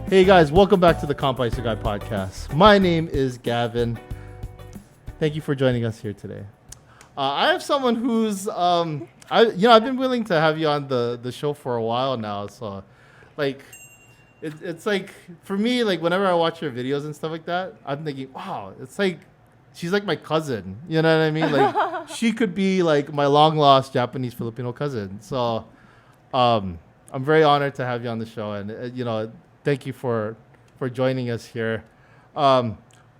Hey guys, welcome back to the Kampai Sugai podcast. My name is Gavin. Thank you for joining us here today. I have someone who's I've been willing to have you on the show for a while now. So, like, it's like for me, like whenever I watch your videos and stuff like that, I'm thinking, wow, it's like she's like my cousin. You know what I mean? Like she could be like my long lost Japanese Filipino cousin. So, I'm very honored to have you on the show, and thank you for joining us here.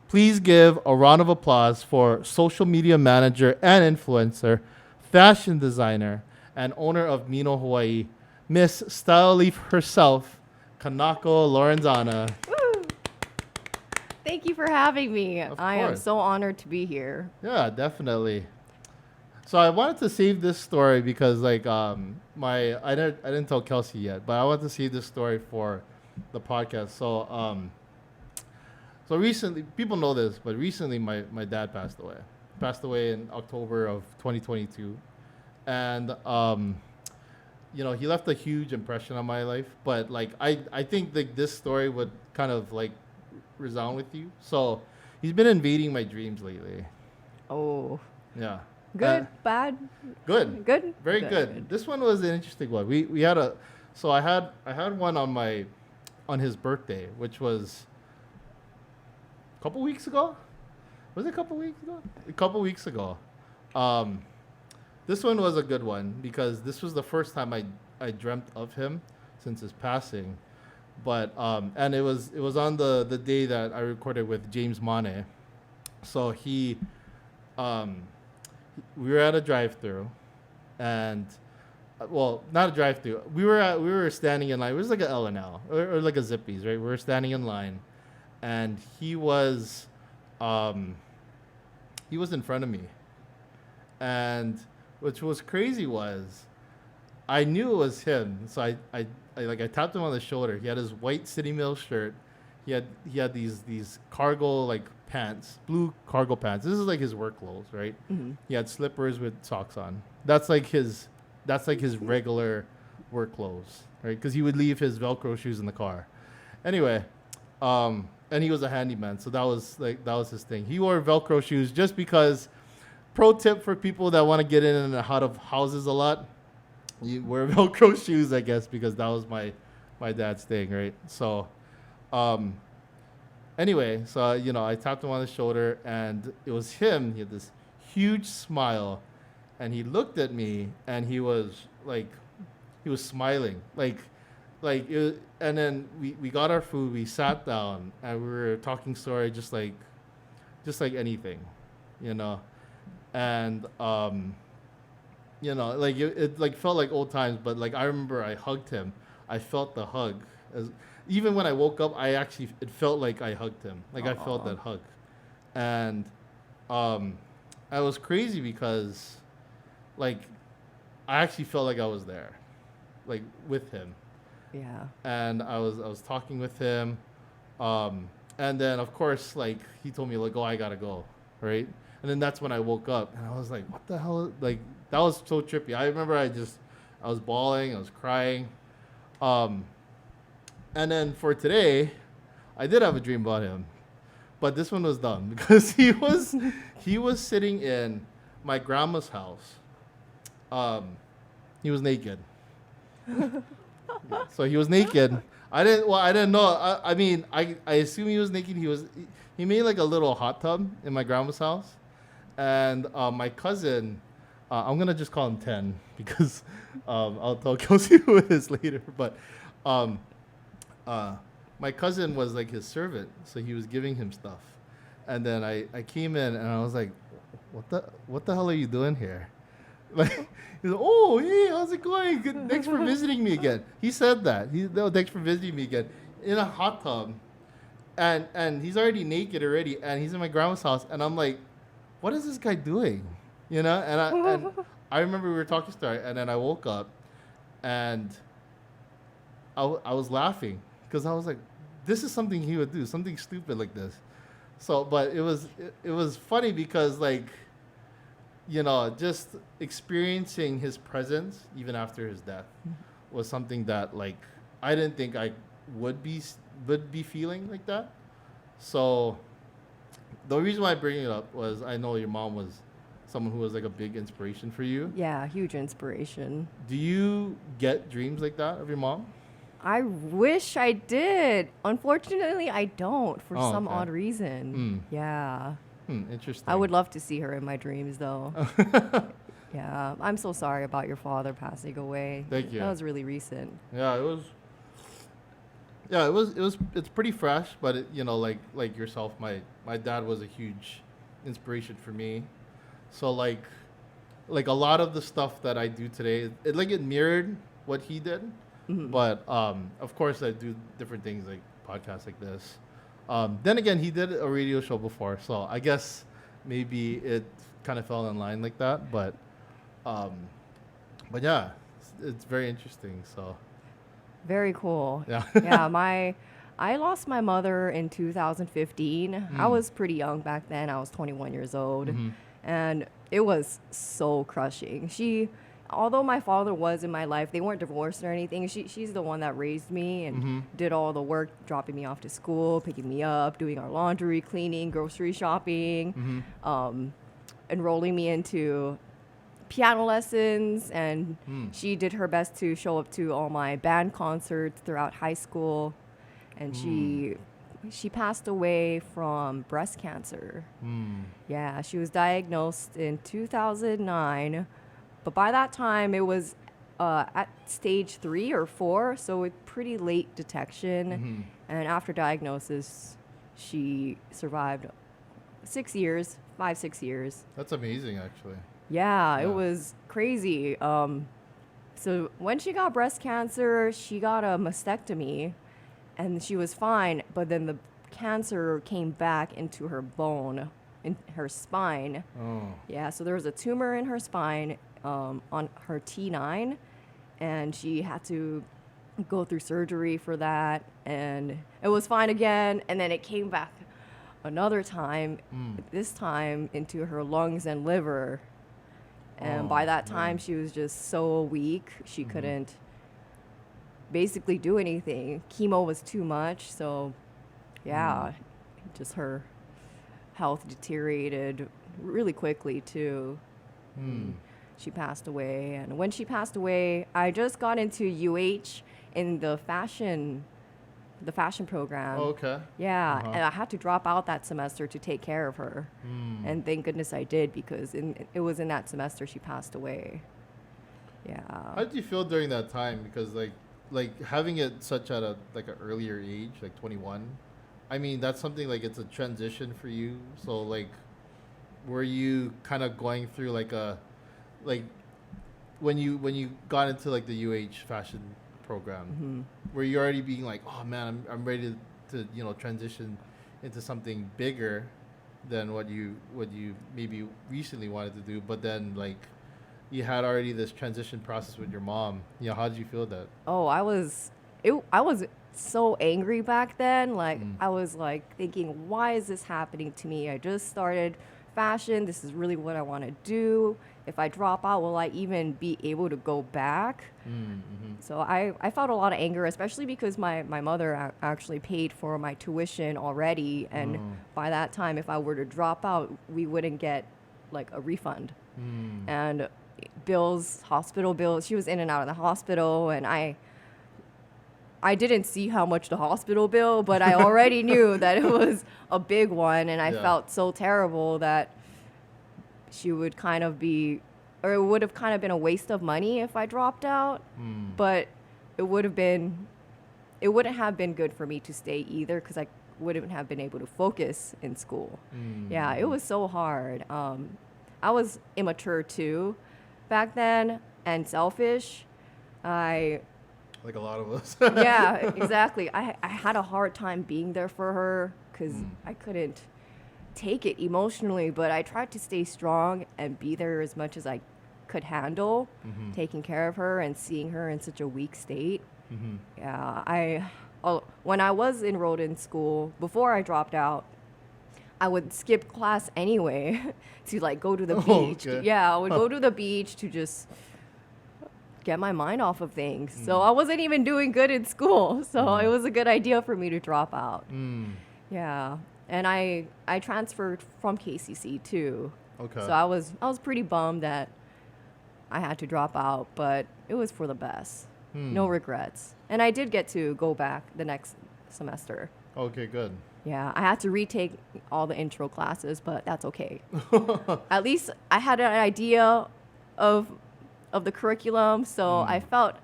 Please give a round of applause for social media manager and influencer, fashion designer, and owner of Mino, Hawaii, Miss Style Leaf herself, Kanako Lorenzana. Woo! Thank you for having me. I am course. so honored to be here. Yeah, definitely. So I wanted to save this story because I didn't tell Kelsey yet, but I wanted to save this story for the podcast. So recently, people know this, but recently my dad passed away. Passed away in October of 2022, and he left a huge impression on my life. But like I think that this story would kind of like resound with you. So he's been invading my dreams lately. Oh. Yeah. Good, bad? Good. Good? Very good. This one was an interesting one. We had I had one on his birthday, which was a couple weeks ago. Was it a couple weeks ago? A couple weeks ago. This one was a good one because this was the first time I dreamt of him since his passing. But and it was on the day that I recorded with James Mane. So we were at a drive-through, and not a drive-through. We were standing in line. It was like a L&L or like a Zippy's, right? We were standing in line, and he was in front of me, and which was crazy was, I knew it was him. So I tapped him on the shoulder. He had his white City Mill shirt. He had these cargo like pants, blue cargo pants. This is like his work clothes, right? Mm-hmm. He had slippers with socks on. That's like his regular work clothes, right? Because he would leave his Velcro shoes in the car. Anyway, and he was a handyman, so that was his thing. He wore Velcro shoes just because. Pro tip for people that want to get in and out of houses a lot: you wear Velcro shoes, I guess, because that was my dad's thing, right? So. Anyway, so I tapped him on the shoulder, and it was him. He had this huge smile, and he looked at me, and he was smiling, and then we got our food, we sat down, and we were talking story, just like anything, and it like felt like old times, but like I remember I hugged him, I felt the hug. Even when I woke up, it felt like I hugged him. Like Aww. I felt that hug. And I was crazy because like I actually felt like I was there, like with him. Yeah. And I was talking with him. And then of course like he told me like, oh, I gotta go, right? And then that's when I woke up and I was like, what the hell? Like that was so trippy. I remember I was bawling, I was crying. And then for today, I did have a dream about him, but this one was dumb because he was sitting in my grandma's house. He was naked. So he was naked. I didn't know. I assume he was naked. He made like a little hot tub in my grandma's house, and my cousin, I'm gonna just call him 10 because I'll tell Kelsey who it is later, but. My cousin was like his servant, so he was giving him stuff, and then I came in and I was like, what the hell are you doing here? Like, he's like, oh hey, how's it going? Good, thanks for visiting me again. He said that. Thanks for visiting me again in a hot tub, and he's already naked already, and he's in my grandma's house, and I'm like, what is this guy doing? And I remember we were talking story, and then I woke up, and I was laughing. Because I was like, this is something he would do, something stupid like this. So, but it was funny because like, just experiencing his presence even after his death was something that like I didn't think I would be would be feeling like that. So the reason why I bring it up was I know your mom was someone who was like a big inspiration for you. Yeah, huge inspiration. Do you get dreams like that of your mom? I wish I did. Unfortunately, I don't for some okay. odd reason. Yeah. Interesting. I would love to see her in my dreams, though. Yeah. I'm so sorry about your father passing away. Thank you. That was really recent. Yeah, it was. Yeah, it was. It's pretty fresh, but you know, like yourself, my dad was a huge inspiration for me. So like a lot of the stuff that I do today, it mirrored what he did. But of course, I do different things like podcasts like this. Then again, he did a radio show before, so I guess maybe it kind of fell in line like that. But yeah, it's very interesting. So Very cool. yeah, Yeah, I lost my mother in 2015. I was pretty young back then. I was 21 years old. And it was so crushing. Although my father was in my life, they weren't divorced or anything. She's the one that raised me and did all the work, dropping me off to school, picking me up, doing our laundry, cleaning, grocery shopping, enrolling me into piano lessons. And she did her best to show up to all my band concerts throughout high school. And she passed away from breast cancer. Yeah, she was diagnosed in 2009. But by that time, it was at stage 3 or 4, so it's pretty late detection. And after diagnosis, she survived 6 years, 5-6 years. that's amazing, actually. Yeah, it was crazy. So when she got breast cancer, she got a mastectomy, and she was fine. But then the cancer came back into her bone, in her spine. Oh, Yeah, so there was a tumor in her spine on her T9, and she had to go through surgery for that, and it was fine again, and then it came back another time, this time into her lungs and liver. And by that time, she was just so weak, she couldn't basically do anything. Chemo was too much, so yeah, just her health deteriorated really quickly too. She passed away, and when she passed away, I just got into UH in the fashion program. oh okay. Yeah, and I had to drop out that semester to take care of her, and thank goodness I did, because it was in that semester she passed away. Yeah. How did you feel during that time? Because like having it such at a like an earlier age, like 21. I mean, that's something like it's a transition for you. So like, were you kind of going through like when you got into like the UH fashion program, were you already being like, oh man, I'm ready to transition into something bigger than what you maybe recently wanted to do, but then like you had already this transition process with your mom. How did you feel that? Oh, I was so angry back then. Like, I was like thinking, why is this happening to me? I just started fashion. This is really what I want to do. If I drop out, will I even be able to go back? So I felt a lot of anger, especially because my mother actually paid for my tuition already. And by that time, if I were to drop out, we wouldn't get like a refund. And bills, hospital bills, she was in and out of the hospital, and I didn't see how much the hospital bill, but I already knew that it was a big one, and I felt so terrible that she would kind of be, or it would have kind of been a waste of money if I dropped out, but it wouldn't have been good for me to stay either, because I wouldn't have been able to focus in school. Yeah, it was so hard. I was immature too back then, and selfish. Like a lot of us. Yeah, exactly. I had a hard time being there for her, because I couldn't take it emotionally, but I tried to stay strong and be there as much as I could handle, taking care of her and seeing her in such a weak state. Yeah, when I was enrolled in school, before I dropped out, I would skip class anyway to like go to the beach. Okay. Yeah, I would go to the beach to just get my mind off of things. So I wasn't even doing good in school. So it was a good idea for me to drop out. Yeah. And I transferred from KCC too. Okay. So I was pretty bummed that I had to drop out, but it was for the best. No regrets. And I did get to go back the next semester. Okay, good. Yeah, I had to retake all the intro classes, but that's okay. At least I had an idea of the curriculum, so I felt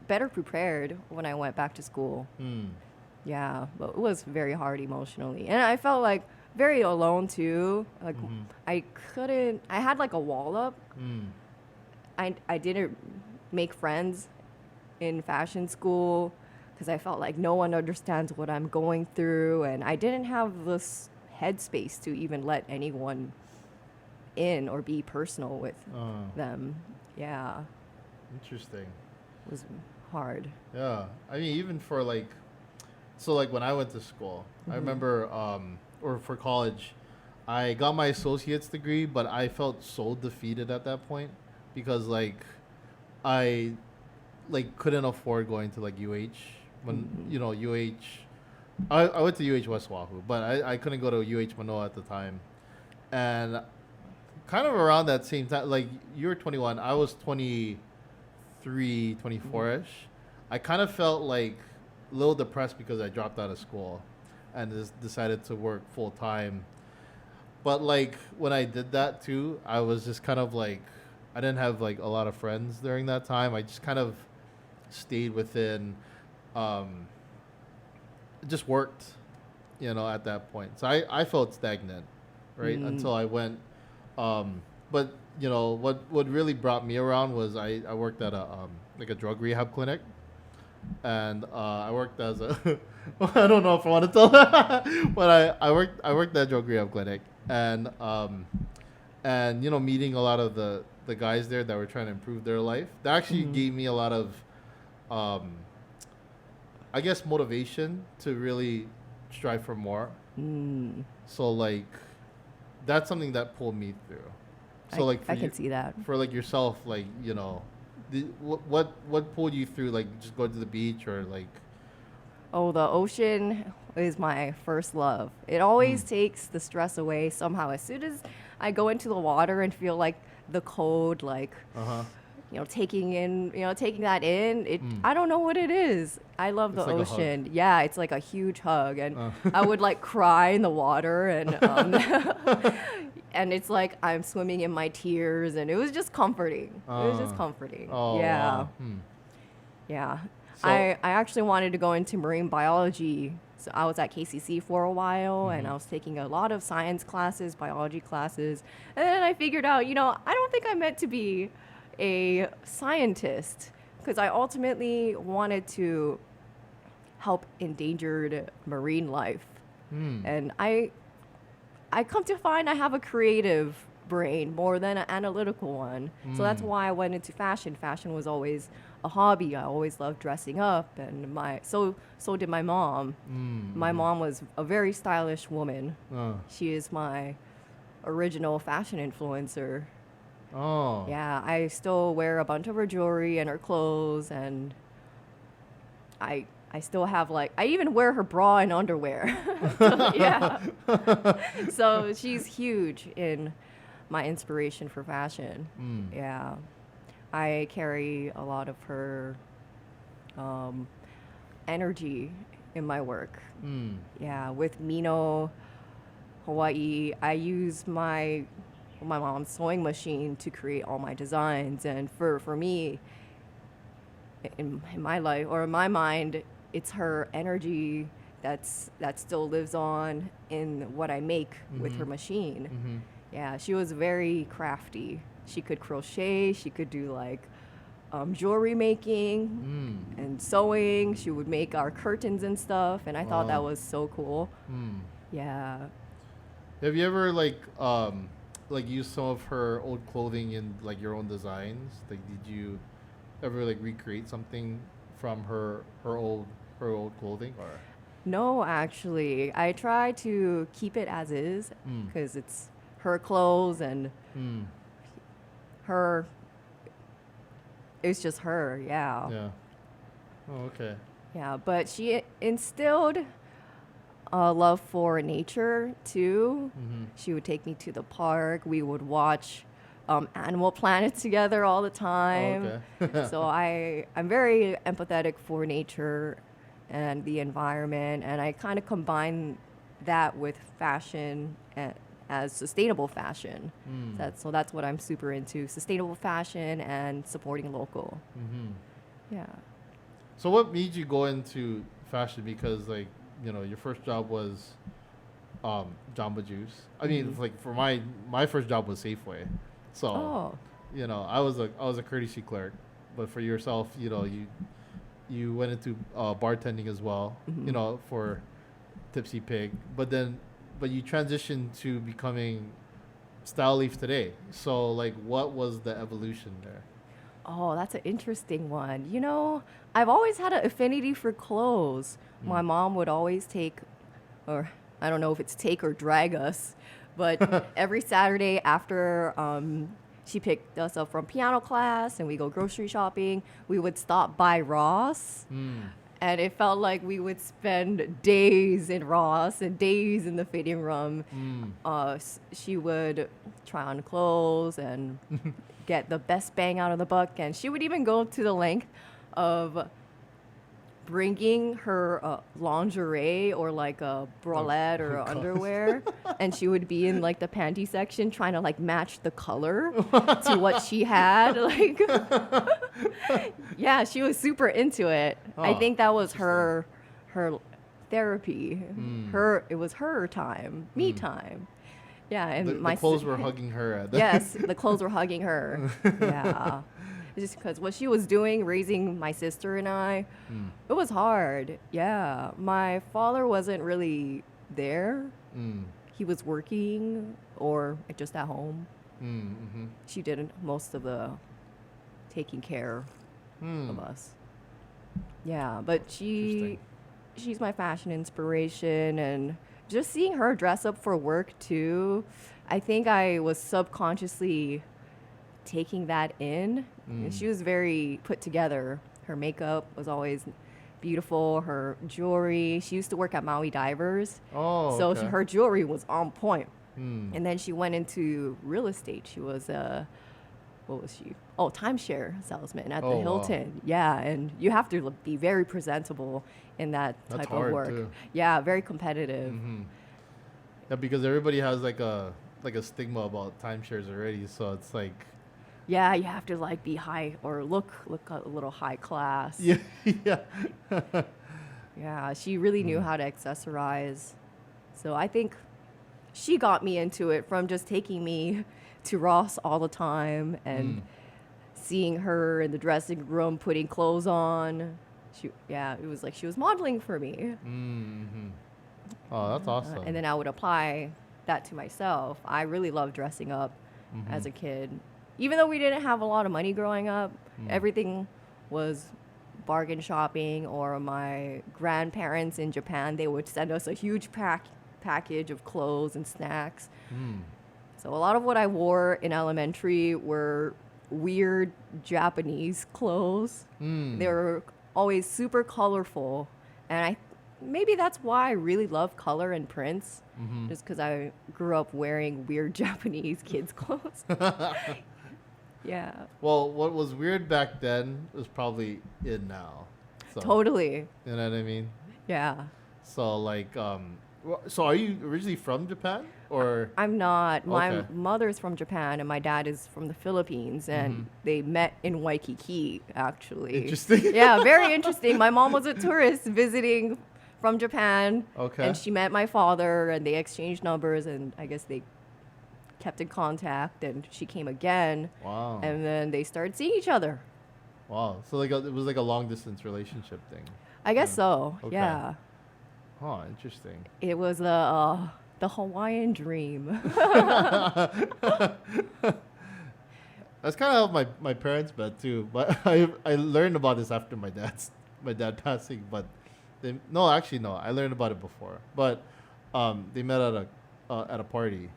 better prepared when I went back to school. Yeah, but it was very hard emotionally. And I felt like very alone too. Like I had like a wall up. I didn't make friends in fashion school because I felt like no one understands what I'm going through, and I didn't have this headspace to even let anyone in or be personal with them. Yeah. Interesting. It was hard. Yeah. I mean, even for like, so like when I went to school, I remember, or for college, I got my associate's degree, but I felt so defeated at that point because like I like couldn't afford going to like UH when you know I went to UH West Wahoo, but I couldn't go to UH Manoa at the time. And kind of around that same time, like you were 21, I was 23, 24-ish. I kind of felt like a little depressed because I dropped out of school and just decided to work full time. But like when I did that too, I was just kind of like, I didn't have like a lot of friends during that time. I just kind of stayed within, just worked, you know, at that point. So I felt stagnant, right? Until I went, but you know, what really brought me around was I worked at a, like a drug rehab clinic. And I worked as a I don't know if I want to tell but I worked at a drug rehab clinic, and you know, meeting a lot of the guys there that were trying to improve their life, that actually gave me a lot of I guess motivation to really strive for more. So like that's something that pulled me through. So like I can see that. For like yourself, like, you know, what pulled you through, like just go to the beach or like? Oh, the ocean is my first love. It always takes the stress away somehow. As soon as I go into the water and feel like the cold, like you know, taking that in, I don't know what it is. I love the ocean. Yeah, it's like a huge hug, and I would like cry in the water, and and it's like I'm swimming in my tears, and it was just comforting. It was just comforting. Oh, yeah. wow. Yeah. So, I actually wanted to go into marine biology. So I was at KCC for a while, and I was taking a lot of science classes, biology classes. And then I figured out, you know, I don't think I'm meant to be a scientist, because I ultimately wanted to help endangered marine life. And I come to find I have a creative brain more than an analytical one. So that's why I went into fashion. Fashion was always a hobby. I always loved dressing up, and so did my mom. My mom was a very stylish woman. She is my original fashion influencer. Oh. Yeah, I still wear a bunch of her jewelry and her clothes, and I still have, like, I even wear her bra and underwear. So, yeah. So she's huge in my inspiration for fashion. Yeah. I carry a lot of her energy in my work. Yeah, with Mino, Hawaii, I use my mom's sewing machine to create all my designs. And for me, in my life, or in my mind, it's her energy that still lives on in what I make with her machine. Yeah, she was very crafty. She could crochet, she could do like jewelry making and sewing. She would make our curtains and stuff, and I thought that was so cool. Yeah. Have you ever like use some of her old clothing in like your own designs? Like, did you ever like recreate something from her old clothing, or? No, actually, I try to keep it as is because it's her clothes, and her It was just her, yeah. Yeah. Oh, okay. Yeah, but she instilled a love for nature too. Mm-hmm. She would take me to the park. We would watch Animal Planet together all the time. Oh, okay. So I'm very empathetic for nature and the environment, and I kind of combine that with fashion as sustainable fashion. So that's what I'm super into: sustainable fashion and supporting local. Mm-hmm. Yeah. So what made you go into fashion? Because like, your first job was Jamba Juice. I mean, it's like for my first job was Safeway. So, Oh. I was a courtesy clerk, but for yourself, you went into bartending as well, for Tipsy Pig. But you transitioned to becoming Style Leaf today. So like, what was the evolution there? Oh, that's an interesting one. I've always had an affinity for clothes. My mom would always take, or I don't know if it's take or drag us, but every Saturday after she picked us up from piano class and we go grocery shopping, we would stop by Ross. And it felt like we would spend days in Ross and days in the fitting room. She would try on clothes and get the best bang out of the buck. And she would even go to the length of bringing her lingerie or like a bralette or underwear, and she would be in like the panty section trying to like match the color to what she had. Like, yeah, she was super into it. I think that was her therapy. It was her time, me time. Yeah, and The clothes were hugging her. Yes, the clothes were hugging her. Yeah. Just because what she was doing, raising my sister and I, it was hard. Yeah. My father wasn't really there. He was working or just at home. Mm-hmm. She did most of the taking care of us. Yeah, but she's my fashion inspiration, and just seeing her dress up for work too, I think I was subconsciously taking that in. And she was very put together. Her makeup was always beautiful. Her jewelry. She used to work at Maui Divers. Oh, so okay. her jewelry was on point. And then she went into real estate. She was what was she? Oh, timeshare salesman at the Hilton. Wow. Yeah, and you have to be very presentable in that That's type hard of work. Too. Yeah, very competitive. Yeah, because everybody has like a stigma about timeshares already. So it's like. Yeah, you have to like be high or look a little high class. Yeah, yeah. Yeah, she really knew how to accessorize. So I think she got me into it from just taking me to Ross all the time and seeing her in the dressing room putting clothes on. It was like she was modeling for me. Oh, that's awesome. And then I would apply that to myself. I really loved dressing up as a kid. Even though we didn't have a lot of money growing up, everything was bargain shopping, or my grandparents in Japan, they would send us a huge package of clothes and snacks. So a lot of what I wore in elementary were weird Japanese clothes. They were always super colorful, and maybe that's why I really love color and prints, just because I grew up wearing weird Japanese kids' clothes. Yeah. Well, what was weird back then was probably in now. So, Totally. You know what I mean? Yeah. So like, so are you originally from Japan or? I'm not. My Okay. mother's from Japan and my dad is from the Philippines, and they met in Waikiki, actually. Interesting. Yeah, very interesting. My mom was a tourist visiting from Japan, Okay. and she met my father, and they exchanged numbers, and I guess they kept in contact, and she came again. Wow. And then they started seeing each other. Wow. So like it was like a long distance relationship thing. I guess so. Okay. Yeah. Oh, interesting. It was the Hawaiian dream. That's kind of how my parents met too. But I learned about this after my dad passing. But I learned about it before. But they met at a party.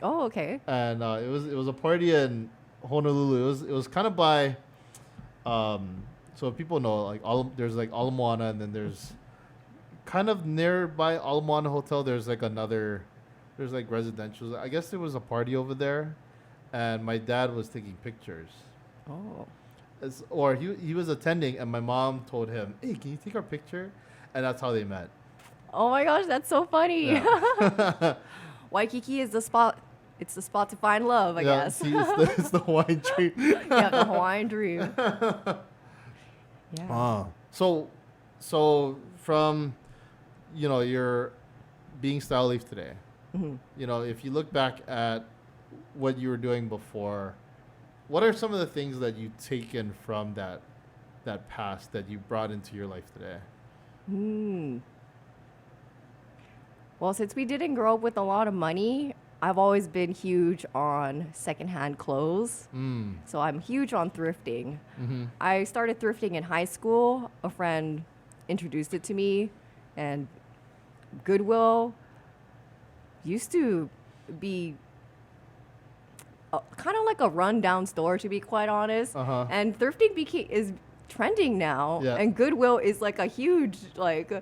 Oh, okay. And it was a party in Honolulu. It was kind of by So people know like there's like Ala Moana, and then there's kind of nearby Ala Moana Hotel. There's like there's like residential. I guess there was a party over there, and my dad was taking pictures. Oh. Or he was attending, and my mom told him, "Hey, can you take our picture?" And that's how they met. Oh my gosh, that's so funny. Yeah. Waikiki is the spot. It's the spot to find love, I guess. See, it's the Hawaiian dream. Yeah, the Hawaiian dream. Yeah. So from, your being style leaf today, if you look back at what you were doing before, what are some of the things that you've taken from that past that you brought into your life today? Well, since we didn't grow up with a lot of money, I've always been huge on secondhand clothes. So I'm huge on thrifting. I started thrifting in high school. A friend introduced it to me, and Goodwill used to be kind of like a rundown store, to be quite honest. And thrifting is trending now. Yeah. And Goodwill is like a huge, like,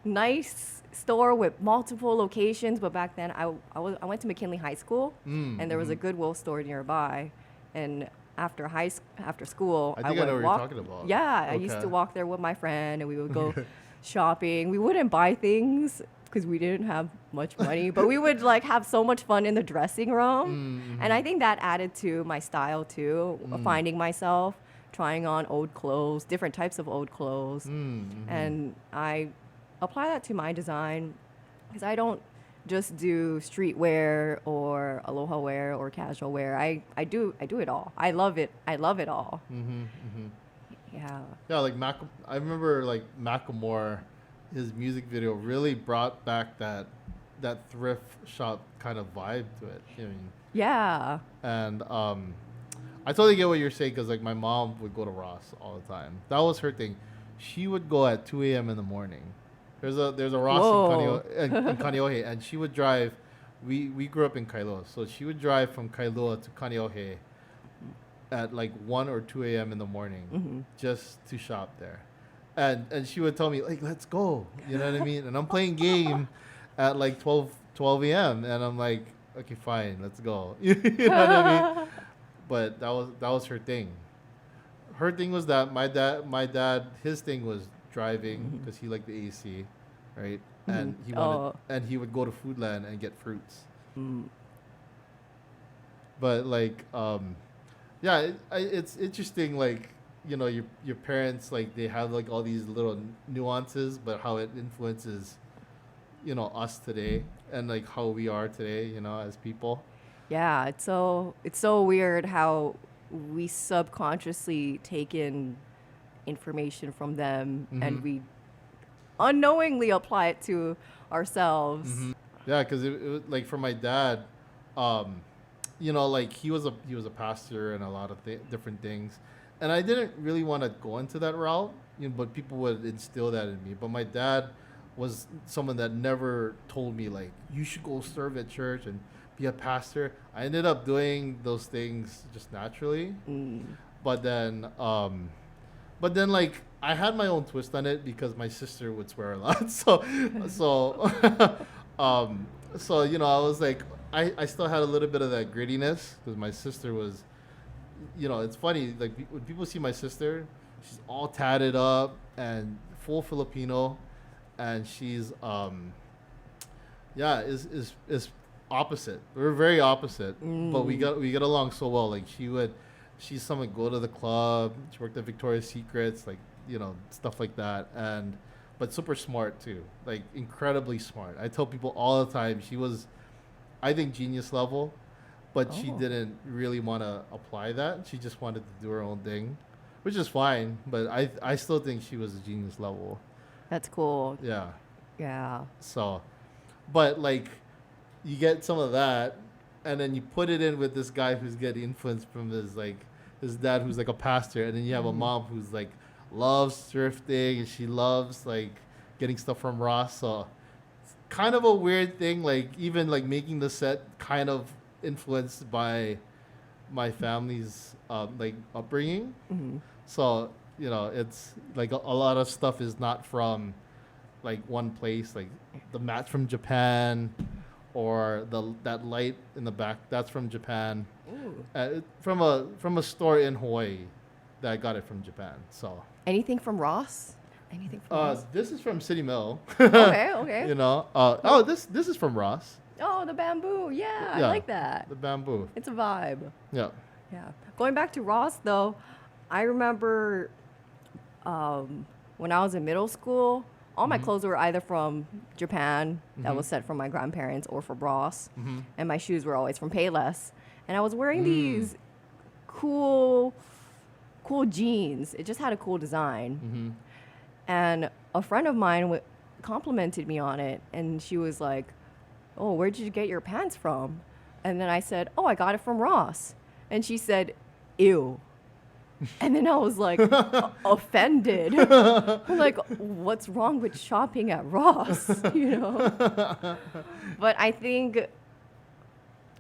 nice store with multiple locations. But back then, I went to McKinley High School, and there was a Goodwill store nearby. And after school, I think I know what you're talking about. Yeah, I used to walk there with my friend, and we would go shopping. We wouldn't buy things because we didn't have much money, but we would like have so much fun in the dressing room. And I think that added to my style too, finding myself, trying on old clothes, different types of old clothes. And I apply that to my design because I don't just do streetwear or aloha wear or casual wear. I do it all. I love it. I love it all. Yeah. Yeah, like I remember like Macklemore, his music video really brought back that thrift shop kind of vibe to it. I mean, yeah. And I totally get what you're saying because like my mom would go to Ross all the time. That was her thing. She would go at 2 a.m. in the morning. There's a Ross in Kaneohe, and she would drive. We grew up in Kailua, so she would drive from Kailua to Kaneohe at like 1 or 2 a.m. in the morning just to shop there. And she would tell me, like, let's go. You know what I mean? And I'm playing game at like 12 a.m. And I'm like, okay, fine, let's go. You know what I mean? But that was her thing. Her thing was that my dad, his thing was driving because he liked the AC, right? And he would go to Foodland and get fruits. But like, it's interesting, like, your parents, like, they have like all these little nuances, but how it influences, us today and like how we are today, as people. Yeah, it's so weird how we subconsciously take in information from them and we unknowingly apply it to ourselves. Yeah, because it like for my dad, like he was a pastor and a lot of different things, and I didn't really want to go into that route, but people would instill that in me. But my dad was someone that never told me like you should go serve at church and be a pastor. I ended up doing those things just naturally, but then like I had my own twist on it because my sister would swear a lot. So I was like, I still had a little bit of that grittiness because my sister was, it's funny, like when people see my sister, she's all tatted up and full Filipino, and she's is opposite. We're very opposite, but we get along so well. Like she's someone go to the club. She worked at Victoria's Secrets, like stuff like that, but super smart too, like incredibly smart. I tell people all the time she was, I think, genius level, but she didn't really want to apply that. She just wanted to do her own thing, which is fine. But I still think she was a genius level. That's cool. Yeah. Yeah. So, but like, you get some of that, and then you put it in with this guy who's getting influenced from his dad who's like a pastor, and then you have a mom who's like loves thrifting and she loves like getting stuff from Ross. So it's kind of a weird thing, like even like making the set kind of influenced by my family's like upbringing. So, it's like a lot of stuff is not from like one place. Like the mat's from Japan, or that light in the back, that's from Japan. From a store in Hawaii that I got it from Japan. So Anything from Ross? Anything from Ross? this is from City Mill. Okay, okay. This is from Ross. Oh, the bamboo. Yeah, I Yeah. like that. The bamboo. It's a vibe. Yeah. Yeah. Going back to Ross, though, I remember when I was in middle school, all my clothes were either from Japan, that was sent from my grandparents, or from Ross. And my shoes were always from Payless. And I was wearing these cool jeans. It just had a cool design. And a friend of mine complimented me on it. And she was like, "Oh, where did you get your pants from?" And then I said, "Oh, I got it from Ross." And she said, "Ew." And then I was like offended. I'm like, what's wrong with shopping at Ross? But I think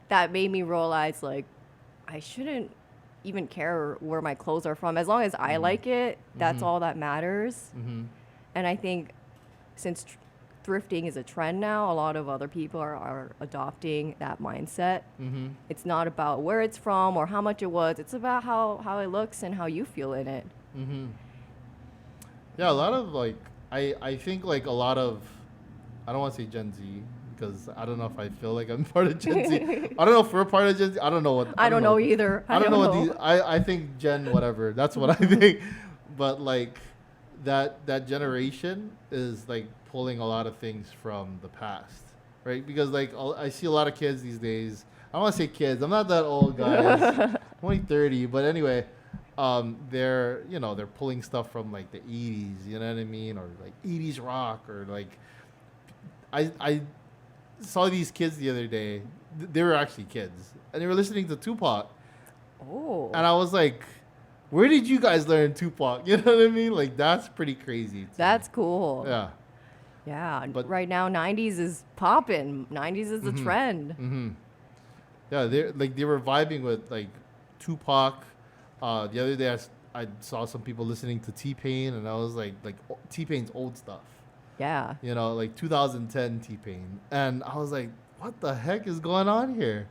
that made me realize, like, I shouldn't even care where my clothes are from. As long as I like it, that's all that matters. And I think since thrifting is a trend now, a lot of other people are adopting that mindset. It's not about where it's from or how much it was. It's about how it looks and how you feel in it. Yeah, a lot of I think like a lot of, I don't want to say Gen Z, because I don't know if I feel like I'm part of Gen Z. I don't know if we're part of Gen Z. I don't know what. I don't know either. I don't know what these. I think Gen whatever. That's what I think. But like that generation is like pulling a lot of things from the past, right? Because like I see a lot of kids these days. I don't want to say kids. I'm not that old, guys. I'm only 30. But anyway, they're pulling stuff from like the 80s. You know what I mean? Or like 80s rock, or like I saw these kids the other day. They were actually kids, and they were listening to Tupac. Oh. And I was like, where did you guys learn Tupac? You know what I mean? Like, that's pretty crazy. That's cool. Yeah. Yeah. But right now, 90s is popping. 90s is the trend. Yeah, they were vibing with like Tupac. The other day I saw some people listening to T-Pain, and I was like T-Pain's old stuff. Yeah. Like 2010 T-Pain. And I was like, what the heck is going on here?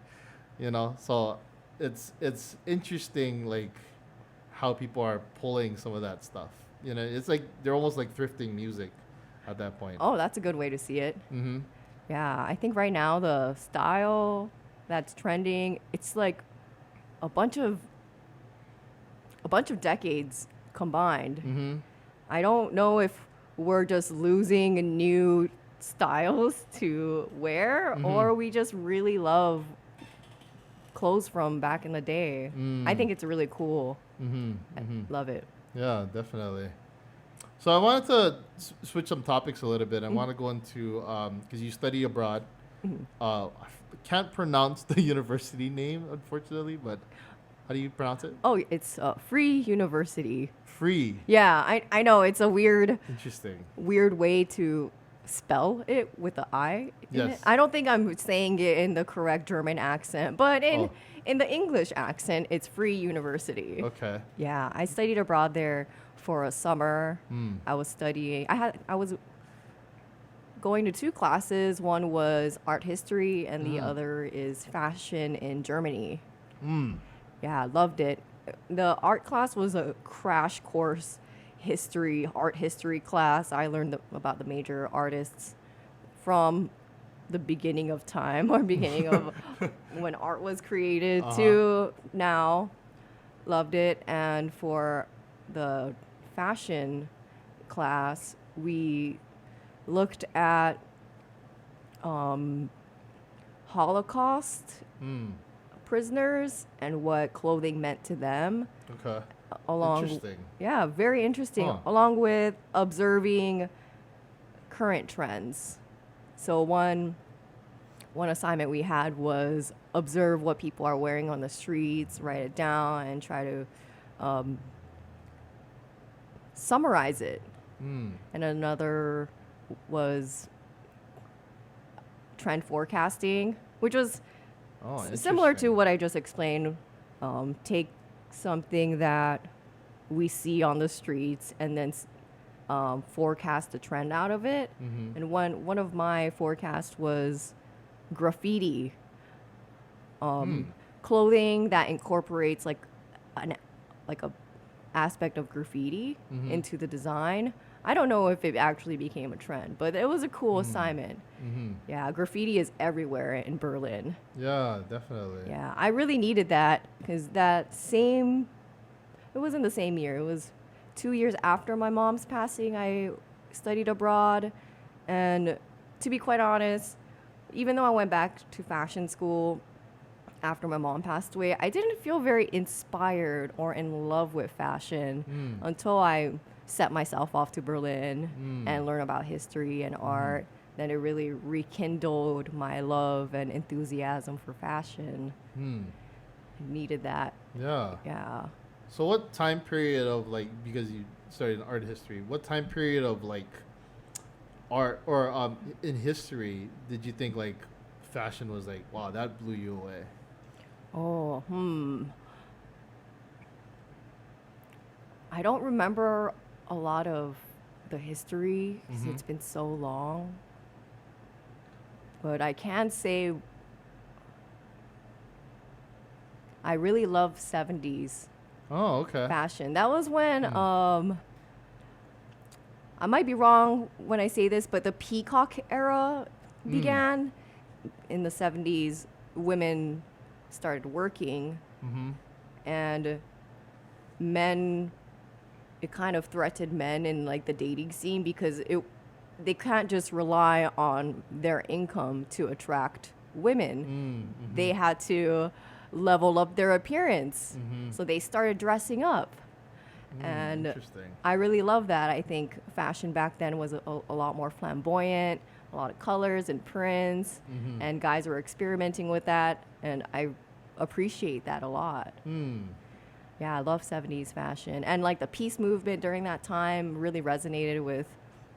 So it's interesting, like, how people are pulling some of that stuff. It's like they're almost like thrifting music at that point. Oh, that's a good way to see it. Yeah, I think right now the style that's trending, it's like a bunch of decades combined. I don't know if we're just losing new styles to wear, or we just really love clothes from back in the day. I think it's really cool. I love it. Yeah, definitely. So I wanted to switch some topics a little bit. I want to go into, because you study abroad. I can't pronounce the university name, unfortunately, but how do you pronounce it? Oh, it's Free University. Free. Yeah, I know it's a weird way to spell it with the I in it. I don't think I'm saying it in the correct German accent, but in the English accent, it's Free University. Okay. Yeah, I studied abroad there for a summer. I was studying. I was going to 2 classes. One was art history, and the other is fashion in Germany. Yeah, I loved it. The art class was a crash course art history class. I learned about the major artists from the beginning of time, or beginning of when art was created to now. Loved it. And for the fashion class, we looked at Holocaust prisoners and what clothing meant to them. Okay. Interesting. Yeah, very interesting. Along with observing current trends. So one assignment we had was observe what people are wearing on the streets, write it down, and try to summarize it. And another was trend forecasting, which was similar to what I just explained. Take something that we see on the streets and then forecast the trend out of it. Mm-hmm. And one of my forecasts was graffiti, clothing that incorporates like a aspect of graffiti Mm-hmm. into the design. I don't know if it actually became a trend, but it was a cool assignment. Mm-hmm. Yeah, graffiti is everywhere in Berlin. Yeah, definitely. Yeah, I really needed that because it wasn't the same year. It was 2 years after my mom's passing. I studied abroad. And to be quite honest, even though I went back to fashion school after my mom passed away, I didn't feel very inspired or in love with fashion until I set myself off to Berlin and learn about history and art. Then it really rekindled my love and enthusiasm for fashion. I needed that. Yeah. Yeah. So what time period of like, because you studied art history, what time period of like art or in history did you think like fashion was like, wow, that blew you away? Oh, I don't remember a lot of the history 'cause it's been so long. But I can say I really love 70s Oh, okay. fashion. That was when I might be wrong when I say this, but the peacock era began in the 70s. Women started working, and men, it kind of threatened men in like the dating scene because they can't just rely on their income to attract women. They had to level up their appearance. So they started dressing up. And Interesting. I really love that. I think fashion back then was a lot more flamboyant, a lot of colors and prints, and guys were experimenting with that, and I appreciate that a lot. Yeah, I love 70s fashion. And like the peace movement during that time really resonated with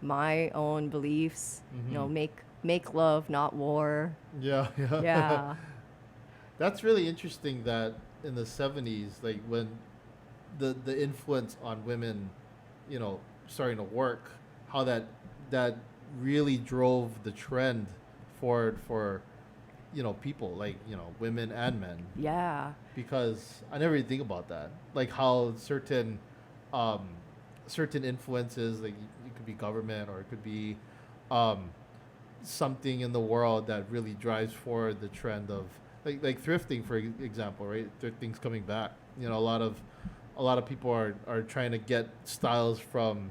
my own beliefs. You know, make love, not war. Yeah, yeah. Yeah. That's really interesting that in the 70s, like when the influence on women, you know, starting to work, how that really drove the trend forward for, you know, people like, you know, women and men. Yeah. Because I never even think about that. Like how certain influences, like it could be government or it could be something in the world that really drives forward the trend of like thrifting, for example, right? Thrifting's coming back. You know, a lot of people are trying to get styles from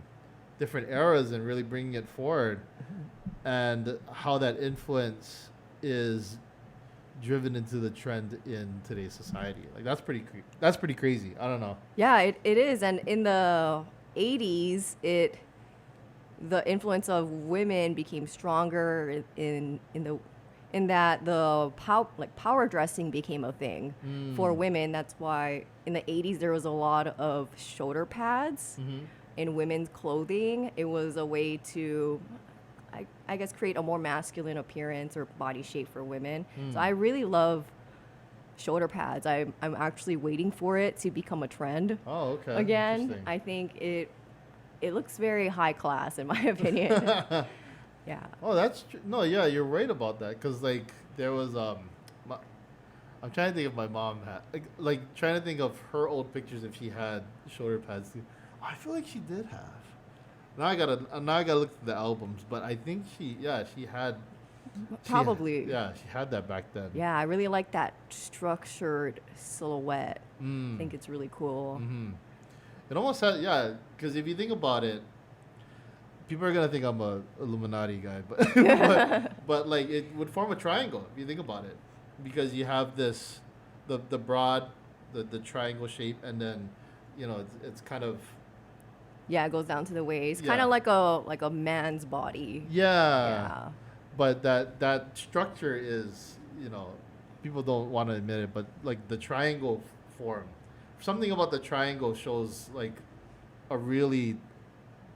different eras and really bringing it forward, and how that influence is driven into the trend in today's society. Like that's pretty crazy. I don't know. Yeah, it is. And in the 80s, the influence of women became stronger in that the power dressing became a thing for women. That's why in the 80s there was a lot of shoulder pads in women's clothing. It was a way to, I guess, create a more masculine appearance or body shape for women. So I really love shoulder pads. I'm actually waiting for it to become a trend. Oh, okay. Again, Interesting. I think it looks very high class in my opinion. Yeah. Oh, that's no, yeah, you're right about that. Cause like there was I'm trying to think if my mom had like trying to think of her old pictures if she had shoulder pads. I feel like she did have. Now I gotta look through the albums, but I think she had. Probably. She had that back then. Yeah, I really like that structured silhouette. I think it's really cool. It almost had, because if you think about it, people are gonna think I'm a Illuminati guy, but like it would form a triangle if you think about it, because you have this, the broad, the triangle shape, and then, you know, it's kind of. Yeah, it goes down to the waist, Yeah. kind of like a man's body. Yeah. But that structure is, you know, people don't want to admit it, but like the triangle form, something about the triangle shows like a really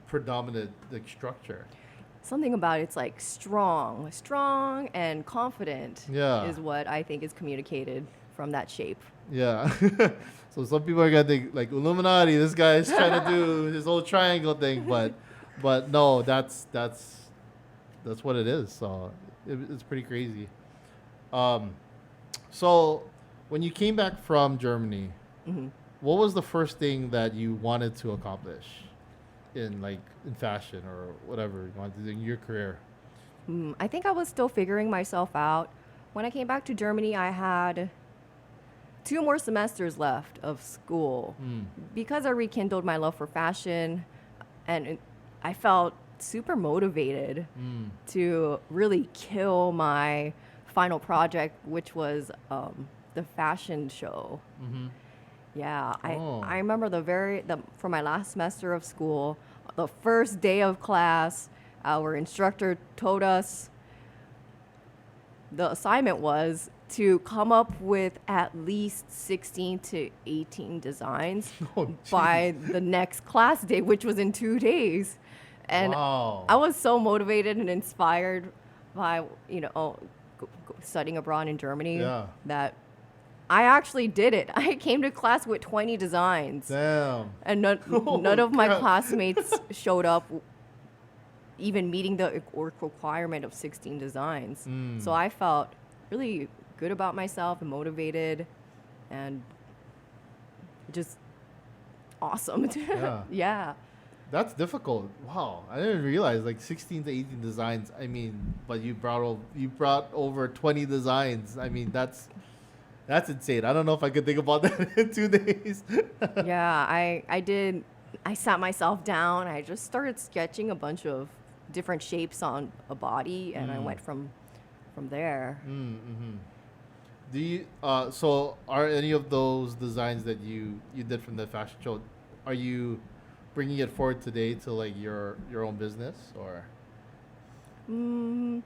predominant like structure. Something about it's like strong and confident. Yeah. Is what I think is communicated from that shape. Yeah. So some people are gonna think like Illuminati. This guy is trying to do his whole triangle thing, but no, that's what it is. So it's pretty crazy. Um, so when you came back from Germany, Hmm. what was the first thing that you wanted to accomplish in fashion or whatever you wanted to do in your career? I think I was still figuring myself out. When I came back to Germany, I had 2 more semesters left of school. Mm. Because I rekindled my love for fashion, and I felt super motivated Mm. to really kill my final project, which was the fashion show. Mm-hmm. Yeah, Oh. I remember for my last semester of school, the first day of class, our instructor told us the assignment was to come up with at least 16 to 18 designs Oh, by the next class day, which was in 2 days. And wow. I was so motivated and inspired by, studying abroad in Germany Yeah. that I actually did it. I came to class with 20 designs. Damn. And none Oh, of my crap. classmates showed up even meeting the requirement of 16 designs. Mm. So I felt really good about myself and motivated and just awesome. Yeah. Yeah. That's difficult. Wow, I didn't realize like 16 to 18 designs. I mean, but you brought over 20 designs. I mean, that's insane. I don't know if I could think about that in 2 days. Yeah, I sat myself down. I just started sketching a bunch of different shapes on a body, and I went from there. Mm-hmm. Do you so are any of those designs that you did from the fashion show, are you bringing it forward today to like your own business or Mm,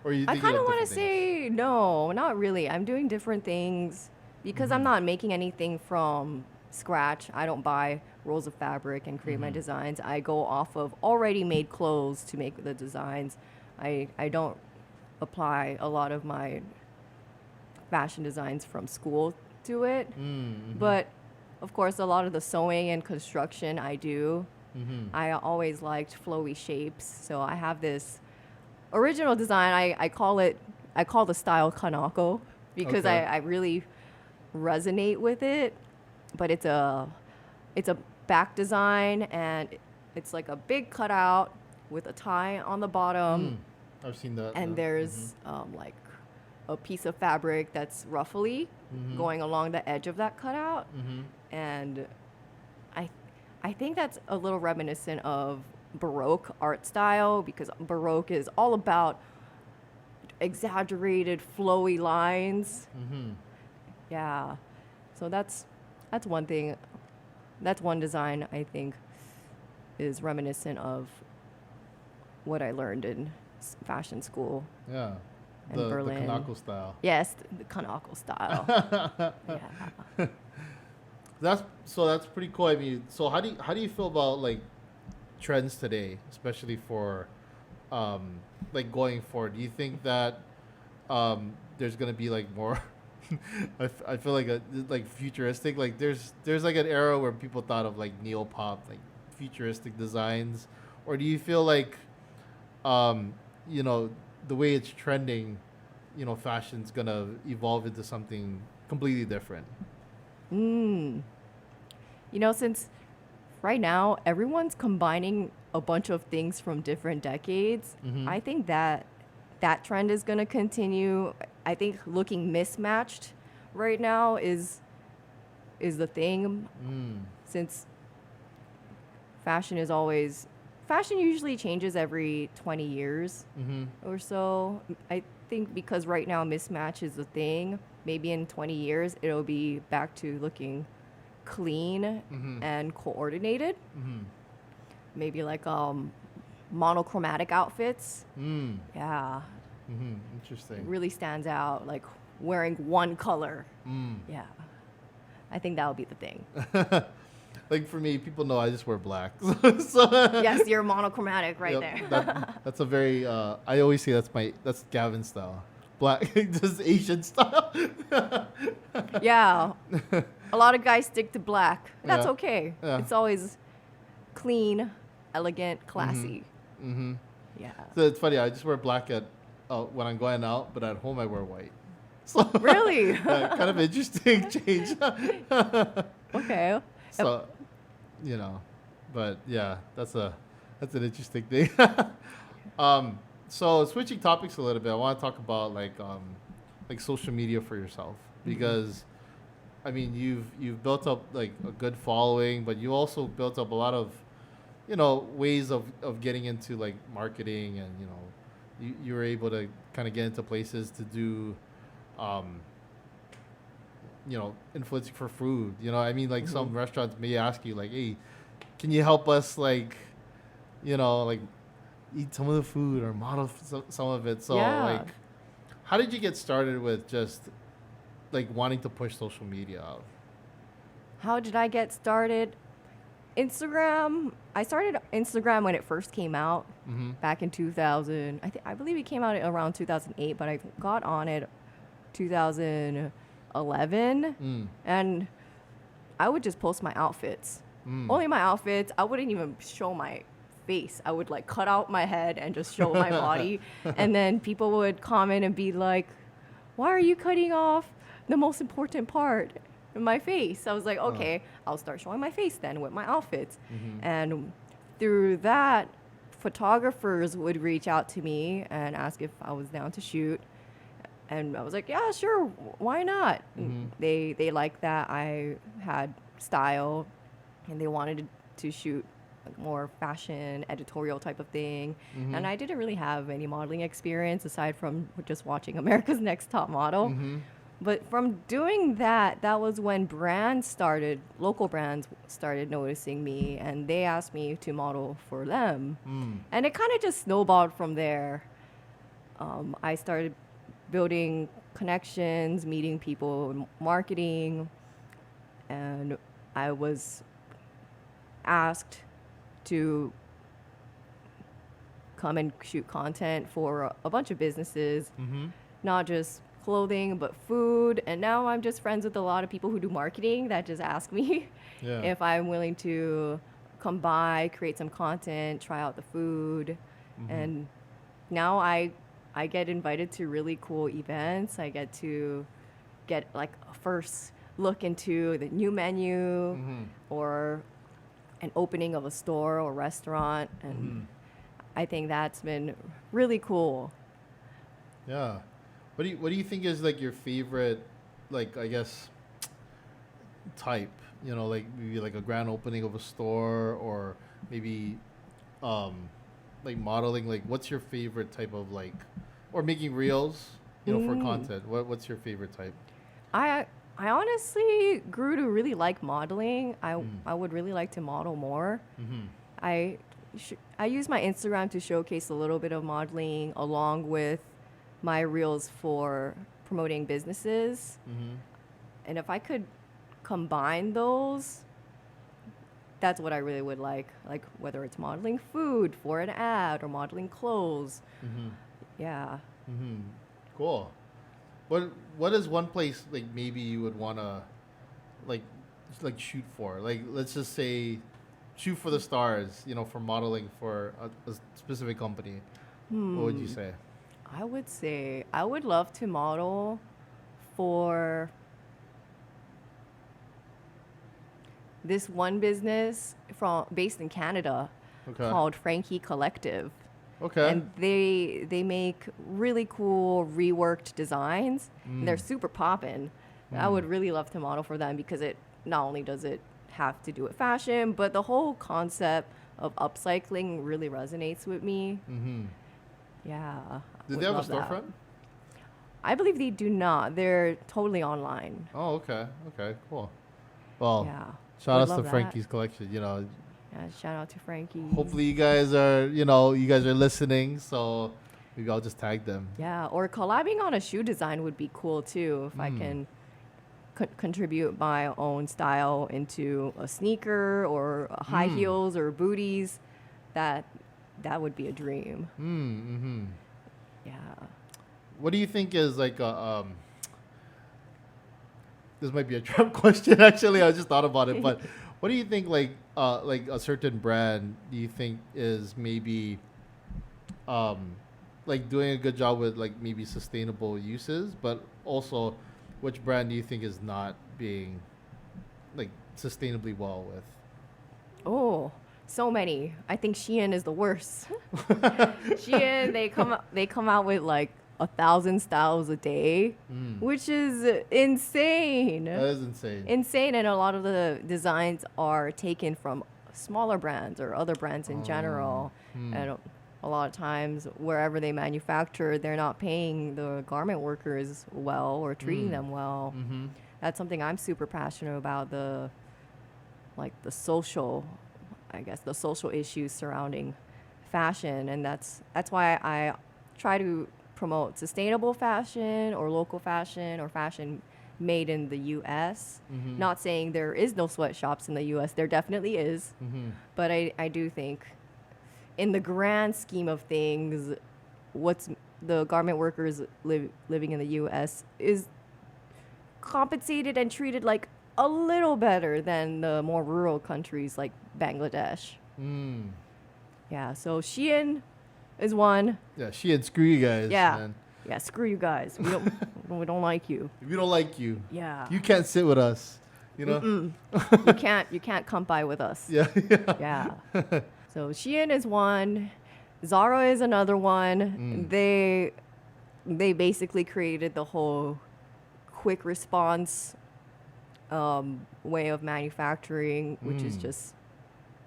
or you I thinking kind of of want to different things? say no, not really. I'm doing different things because I'm not making anything from scratch. I don't buy rolls of fabric and create my designs. I go off of already made clothes to make the designs. I don't apply a lot of my fashion designs from school to it. Mm-hmm. But of course, a lot of the sewing and construction I do. Mm-hmm. I always liked flowy shapes, so I have this original design. I call the style Kanako because Okay. I really resonate with it. But it's a back design, and it's like a big cutout with a tie on the bottom, I've seen that. and there's like a piece of fabric that's ruffly going along the edge of that cutout. Mm-hmm. And I think that's a little reminiscent of Baroque art style because Baroque is all about exaggerated flowy lines. Mm-hmm. Yeah. So that's one thing. That's one design I think is reminiscent of what I learned in fashion school. Yeah. And The Berlin. Kanako style. Yes, the Kanako style. Yeah. That's pretty cool. I mean, so how do you feel about like trends today, especially for like going forward? Do you think that there's gonna be like more? I feel like like futuristic. Like there's like an era where people thought of like neo pop, like futuristic designs, or do you feel like the way it's trending, fashion's gonna evolve into something completely different? Since right now everyone's combining a bunch of things from different decades, I think that trend is going to continue. I think looking mismatched right now is the thing, since fashion usually changes every 20 years or so. I think because right now mismatch is the thing, maybe in 20 years it'll be back to looking clean and coordinated. Maybe like monochromatic outfits. Yeah, Interesting. it really stands out, like wearing one color. Yeah, I think that'll be the thing. Like for me, people know I just wear black. So Yes, you're monochromatic right yep, there. that's a very I always say that's Gavin style. Black, just Asian style. Yeah. A lot of guys stick to black. That's Yeah. okay. Yeah. It's always clean, elegant, classy. Mm-hmm. Yeah. So it's funny. I just wear black at when I'm going out, but at home I wear white. So Really? kind of interesting change. Okay. So, but yeah, that's an interesting thing. So switching topics a little bit, I want to talk about like social media for yourself because, I mean, you've built up like a good following, but you also built up a lot of, ways of getting into like marketing and you were able to kind of get into places to do, um, influencing for food. I mean, like some restaurants may ask you like, hey, can you help us like eat some of the food or model some of it. So Yeah. like, how did you get started with just like wanting to push social media out? How did I get started? Instagram. I started Instagram when it first came out Mm-hmm. back in 2000. I believe it came out around 2008, but I got on it 2011, and I would just post my outfits. Only my outfits. I wouldn't even show my face. I would like cut out my head and just show my body, and then people would comment and be like, "Why are you cutting off the most important part?" My face. I was like, okay, I'll start showing my face then with my outfits. And through that, photographers would reach out to me and ask if I was down to shoot. And I was like, yeah, sure, why not? They liked that I had style and they wanted to shoot like more fashion, editorial type of thing. And I didn't really have any modeling experience aside from just watching America's Next Top Model. But from doing that, that was when local brands started noticing me, and they asked me to model for them. And it kind of just snowballed from there. I started building connections, meeting people in marketing, and I was asked to come and shoot content for a bunch of businesses, not just clothing, but food. And now I'm just friends with a lot of people who do marketing that just ask me if I'm willing to come by, create some content, try out the food. And now I get invited to really cool events. I get to get like a first look into the new menu or an opening of a store or restaurant. And I think that's been really cool. Yeah. What do you think is like your favorite, like I guess, type? Like maybe like a grand opening of a store, or maybe, like modeling. Like, what's your favorite type of like, or making reels, for content? What's your favorite type? I honestly grew to really like modeling. I would really like to model more. I use my Instagram to showcase a little bit of modeling along with my reels for promoting businesses. And if I could combine those, that's what I really would like whether it's modeling food for an ad or modeling clothes. Yeah. Cool. What is one place like maybe you would want to like shoot for? Like, let's just say shoot for the stars, for modeling for a specific company. What would you say? I would say I would love to model for this one business based in Canada called Frankie Collective. Okay. And they make really cool reworked designs. And they're super poppin'. I would really love to model for them because it not only does it have to do with fashion, but the whole concept of upcycling really resonates with me. Yeah. Do they have a storefront? I believe they do not. They're totally online. Oh, okay. Okay, cool. Well, Yeah. shout Would out to love Frankie's collection, Yeah, shout out to Frankie. Hopefully you guys are listening, so maybe I'll just tag them. Yeah, or collabing on a shoe design would be cool too if I can contribute my own style into a sneaker or high heels or booties. That would be a dream. Yeah. What do you think is like a this might be a Trump question. Actually, I just thought about it. But what do you think? Like a certain brand, do you think is maybe, like doing a good job with like maybe sustainable uses, but also, which brand do you think is not being like sustainably well with? Oh, so many. I think Shein is the worst. Shein, they come out with like 1,000 styles a day, which is insane. That is insane. Insane, and a lot of the designs are taken from smaller brands or other brands in general. And a lot of times, wherever they manufacture, they're not paying the garment workers well or treating them well. That's something I'm super passionate about. The social, I guess, the social issues surrounding fashion, and that's why I try to promote sustainable fashion or local fashion or fashion made in the U.S. Not saying there is no sweatshops in the U.S. There definitely is, but I do think, in the grand scheme of things, what's the garment workers living in the U.S. is compensated and treated like a little better than the more rural countries like Bangladesh. Yeah, so Shein is one. Yeah, Shein, screw you guys. Yeah. Man. Yeah, screw you guys. We don't like you. If we don't like you, Yeah. you can't sit with us. You know. You can't Kampai with us. Yeah. Yeah. So Shein is one. Zara is another one. They basically created the whole quick response way of manufacturing, which is just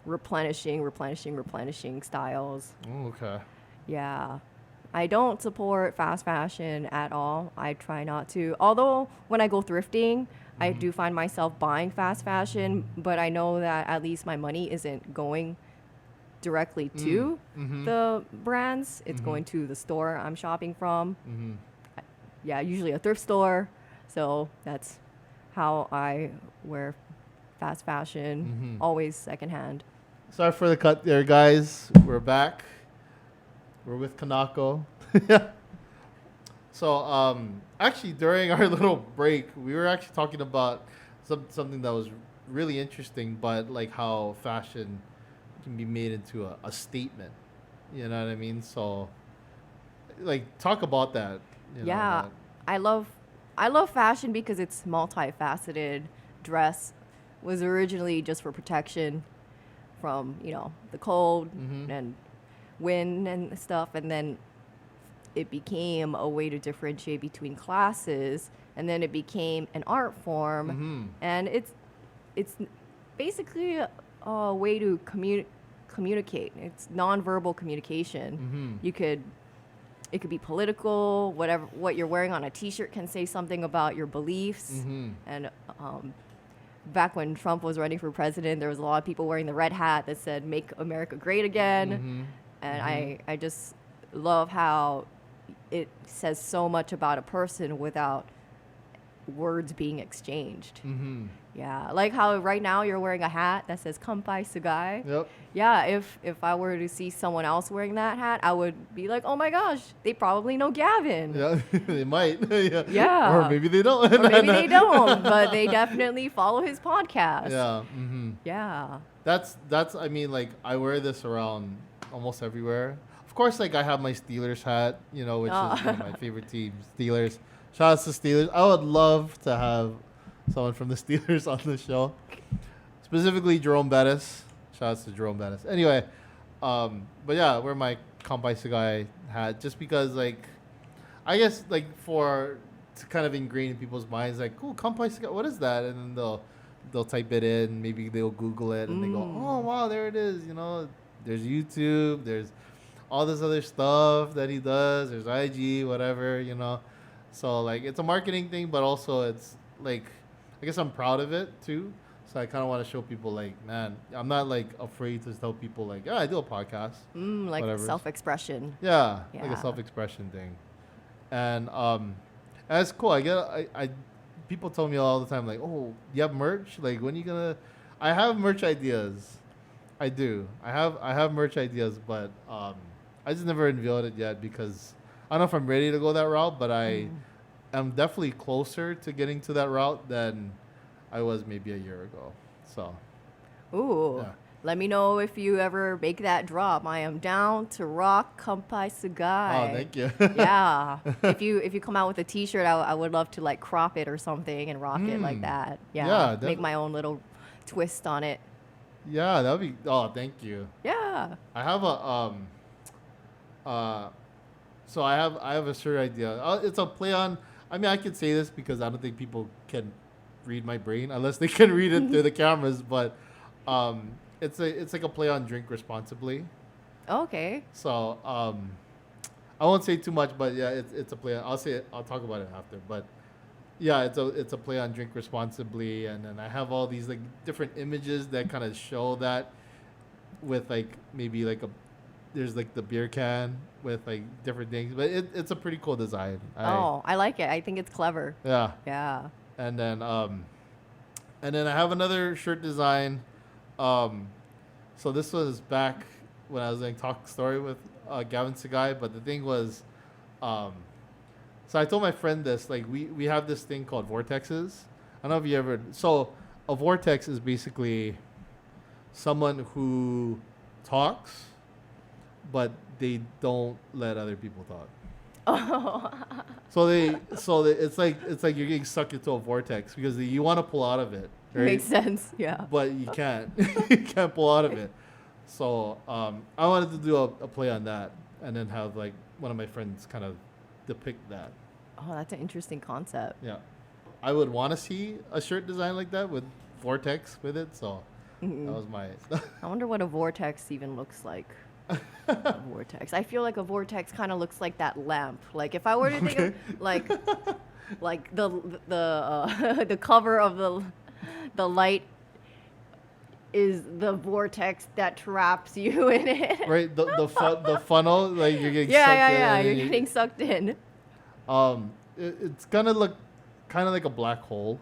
replenishing styles. Oh, okay. Yeah. I don't support fast fashion at all. I try not to. Although when I go thrifting, I do find myself buying fast fashion, but I know that at least my money isn't going directly to the brands. It's going to the store I'm shopping from. Yeah, usually a thrift store. So that's how I wear fast fashion, always secondhand. Sorry for the cut there, guys. We're back. We're with Kanako. So, actually, during our little break, we were actually talking about something that was really interesting, but like how fashion can be made into a statement. You know what I mean? So, like, talk about that. You know, Yeah, I love fashion because it's multifaceted. Dress was originally just for protection from, the cold and wind and stuff, and then it became a way to differentiate between classes, and then it became an art form, and it's basically a way to communicate. It's nonverbal communication. It could be political. What you're wearing on a T-shirt can say something about your beliefs. And back when Trump was running for president, there was a lot of people wearing the red hat that said "Make America Great Again," and I just love how it says so much about a person without words being exchanged. Yeah, like how right now you're wearing a hat that says Kampai Sugai. Yep. Yeah, if I were to see someone else wearing that hat, I would be like, oh my gosh, they probably know Gavin. Yeah, they might. Yeah. Or maybe they don't. Or maybe they don't, but they definitely follow his podcast. Yeah. Yeah. That's. I mean, like, I wear this around almost everywhere. Of course, like, I have my Steelers hat, which is my favorite team, Steelers. Shout out to Steelers. I would love to have someone from the Steelers on the show, specifically Jerome Bettis. Shout out to Jerome Bettis. Anyway, but yeah, I wear my Kampai Sugai hat just because, like, I guess, like, to kind of ingrain in people's minds, like, cool, Kampai Sugai, what is that? And then they'll type it in, maybe they'll Google it, and they go, oh wow, there it is. There's YouTube, there's all this other stuff that he does. There's IG, whatever. So, like, it's a marketing thing, but also it's, like, I guess I'm proud of it, too. So I kind of want to show people, like, man, I'm not, like, afraid to tell people, like, I do a podcast. Like whatever. Self-expression. Yeah, like Yeah. a self-expression thing. And it's cool. People tell me all the time, like, oh, you have merch? Like, when are you going to... I have merch ideas. I do. I have merch ideas, but I just never unveiled it yet because... I don't know if I'm ready to go that route, but I'm definitely closer to getting to that route than I was maybe a year ago. So, Ooh. yeah. Let me know if you ever make that drop. I am down to rock Kampai Sugai. Oh, thank you. Yeah. If you come out with a T-shirt, I would love to like crop it or something and rock it like that. Yeah. Yeah, Make my own little twist on it. Yeah, that would be. Oh, thank you. Yeah. I have a so I have a shirt idea. It's a play on. I mean, I could say this because I don't think people can read my brain unless they can read it through the cameras. But it's like a play on drink responsibly. Okay. So I won't say too much, but yeah, it's a play. I'll say it. I'll talk about it after. But yeah, it's a play on drink responsibly, and then I have all these like different images that kind of show that with like maybe like there's like the beer can with like different things, but it's a pretty cool design. I like it. I think it's clever. Yeah. Yeah. And then I have another shirt design. So this was back when I was doing Talk Story with Gavin Sugai, but the thing was, so I told my friend this, like we have this thing called vortexes. I don't know if you ever. So a vortex is basically someone who talks, but they don't let other people talk. Oh. So it's like you're getting sucked into a vortex because you want to pull out of it. Right? Makes sense. Yeah. But you can't. You can't pull out of it. So I wanted to do a play on that, and then have like one of my friends kind of depict that. Oh, that's an interesting concept. Yeah, I would want to see a shirt design like that with vortex with it. So that was my. I wonder what a vortex even looks like. A vortex. I feel like a vortex kind of looks like that lamp. Like if I were to think of like the cover of the light is the vortex that traps you in it. Right, the funnel, like you're getting yeah, sucked in. you're getting sucked in. It's gonna look kind of like a black hole.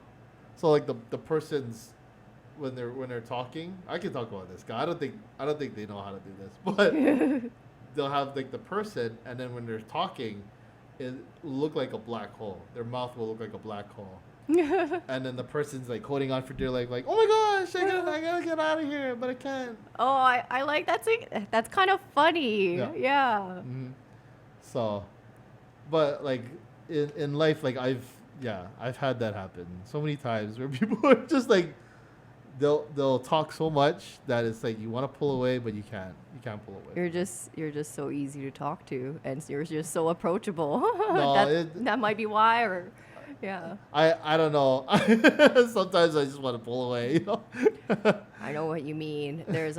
So like the person's when they're talking, I can talk about this. I don't think they know how to do this, but they'll have like the person, and then when they're talking, it will look like a black hole. Their mouth will look like a black hole. And then the person's like holding on for dear life, like, oh my gosh, I gotta get out of here, but I can't. Oh, I like that's kind of funny. Yeah. Mm-hmm. So, but like in life, like I've had that happen so many times where people are just like they'll talk so much that it's like you want to pull away, but you can't pull away. You're just so easy to talk to, and you're just so approachable. No, that might be why, or yeah. I don't know. Sometimes I just want to pull away. You know. I know what you mean. There's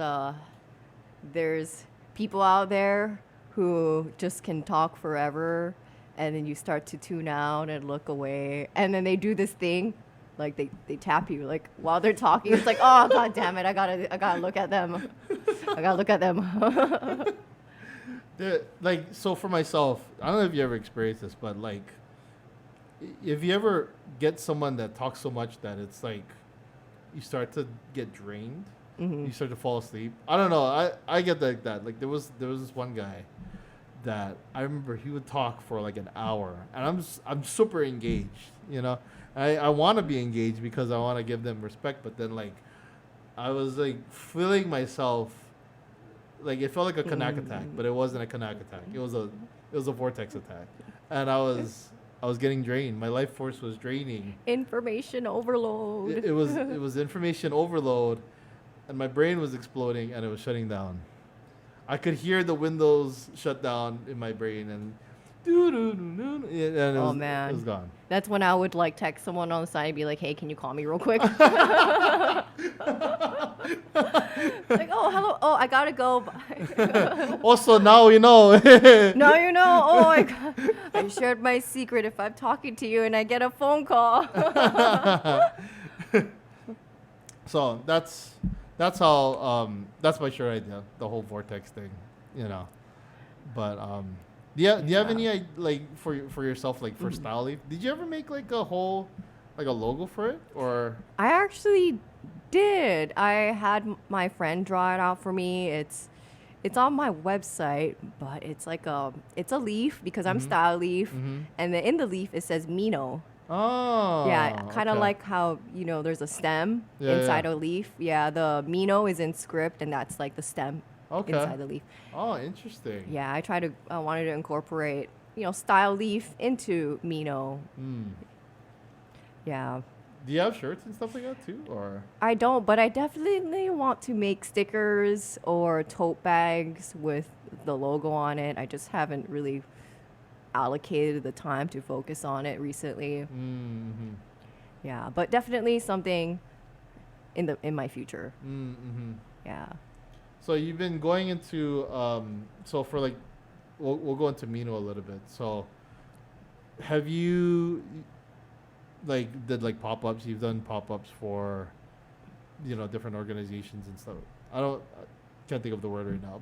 people out there who just can talk forever, and then you start to tune out and look away, and then they do this thing. Like they tap you like while they're talking. It's like, oh god damn it, I gotta look at them. I gotta look at them. Like so for myself, I don't know if you ever experienced this, but like if you ever get someone that talks so much that it's like you start to get drained, you start to fall asleep. I don't know. I get like that. Like there was this one guy that I remember he would talk for like an hour, and I'm super engaged, you know. I want to be engaged because I want to give them respect, but then like I was like feeling myself like it felt like a Kanako attack, but it wasn't a Kanako attack. It was a vortex attack, and I was getting drained. My life force was draining. Information overload. It was information overload, and my brain was exploding and it was shutting down. I could hear the windows shut down in my brain and. And it was gone. That's when I would like text someone on the side and be like, hey, can you call me real quick? Like, oh, hello. Oh, I gotta go. Bye. Also, now you know. Now you know. Oh my God. I shared my secret if I'm talking to you and I get a phone call. So that's how that's my shirt idea, the whole vortex thing, you know. But do you have any like for yourself, like for Style Leaf? Did you ever make like a whole like a logo for it, or? I actually did. I had my friend draw it out for me. It's on my website, but it's like it's a leaf because I'm style leaf, and then in the leaf it says Mino. Oh. Yeah, kind of okay. like how there's a stem Yeah, inside yeah. a leaf. Yeah, the Mino is in script, and that's like the stem Okay. inside the leaf. Oh, interesting. Yeah, I wanted to incorporate style leaf into Mino. Mm. Yeah. Do you have shirts and stuff like that too, or? I don't, but I definitely want to make stickers or tote bags with the logo on it. I just haven't really allocated the time to focus on it recently. Mm-hmm. Yeah, but definitely something in my future. Mm-hmm. Yeah. So you've been going into so for like we'll go into Mino a little bit. So have you like did like pop-ups? You've done pop-ups for different organizations and stuff. I can't think of the word right now,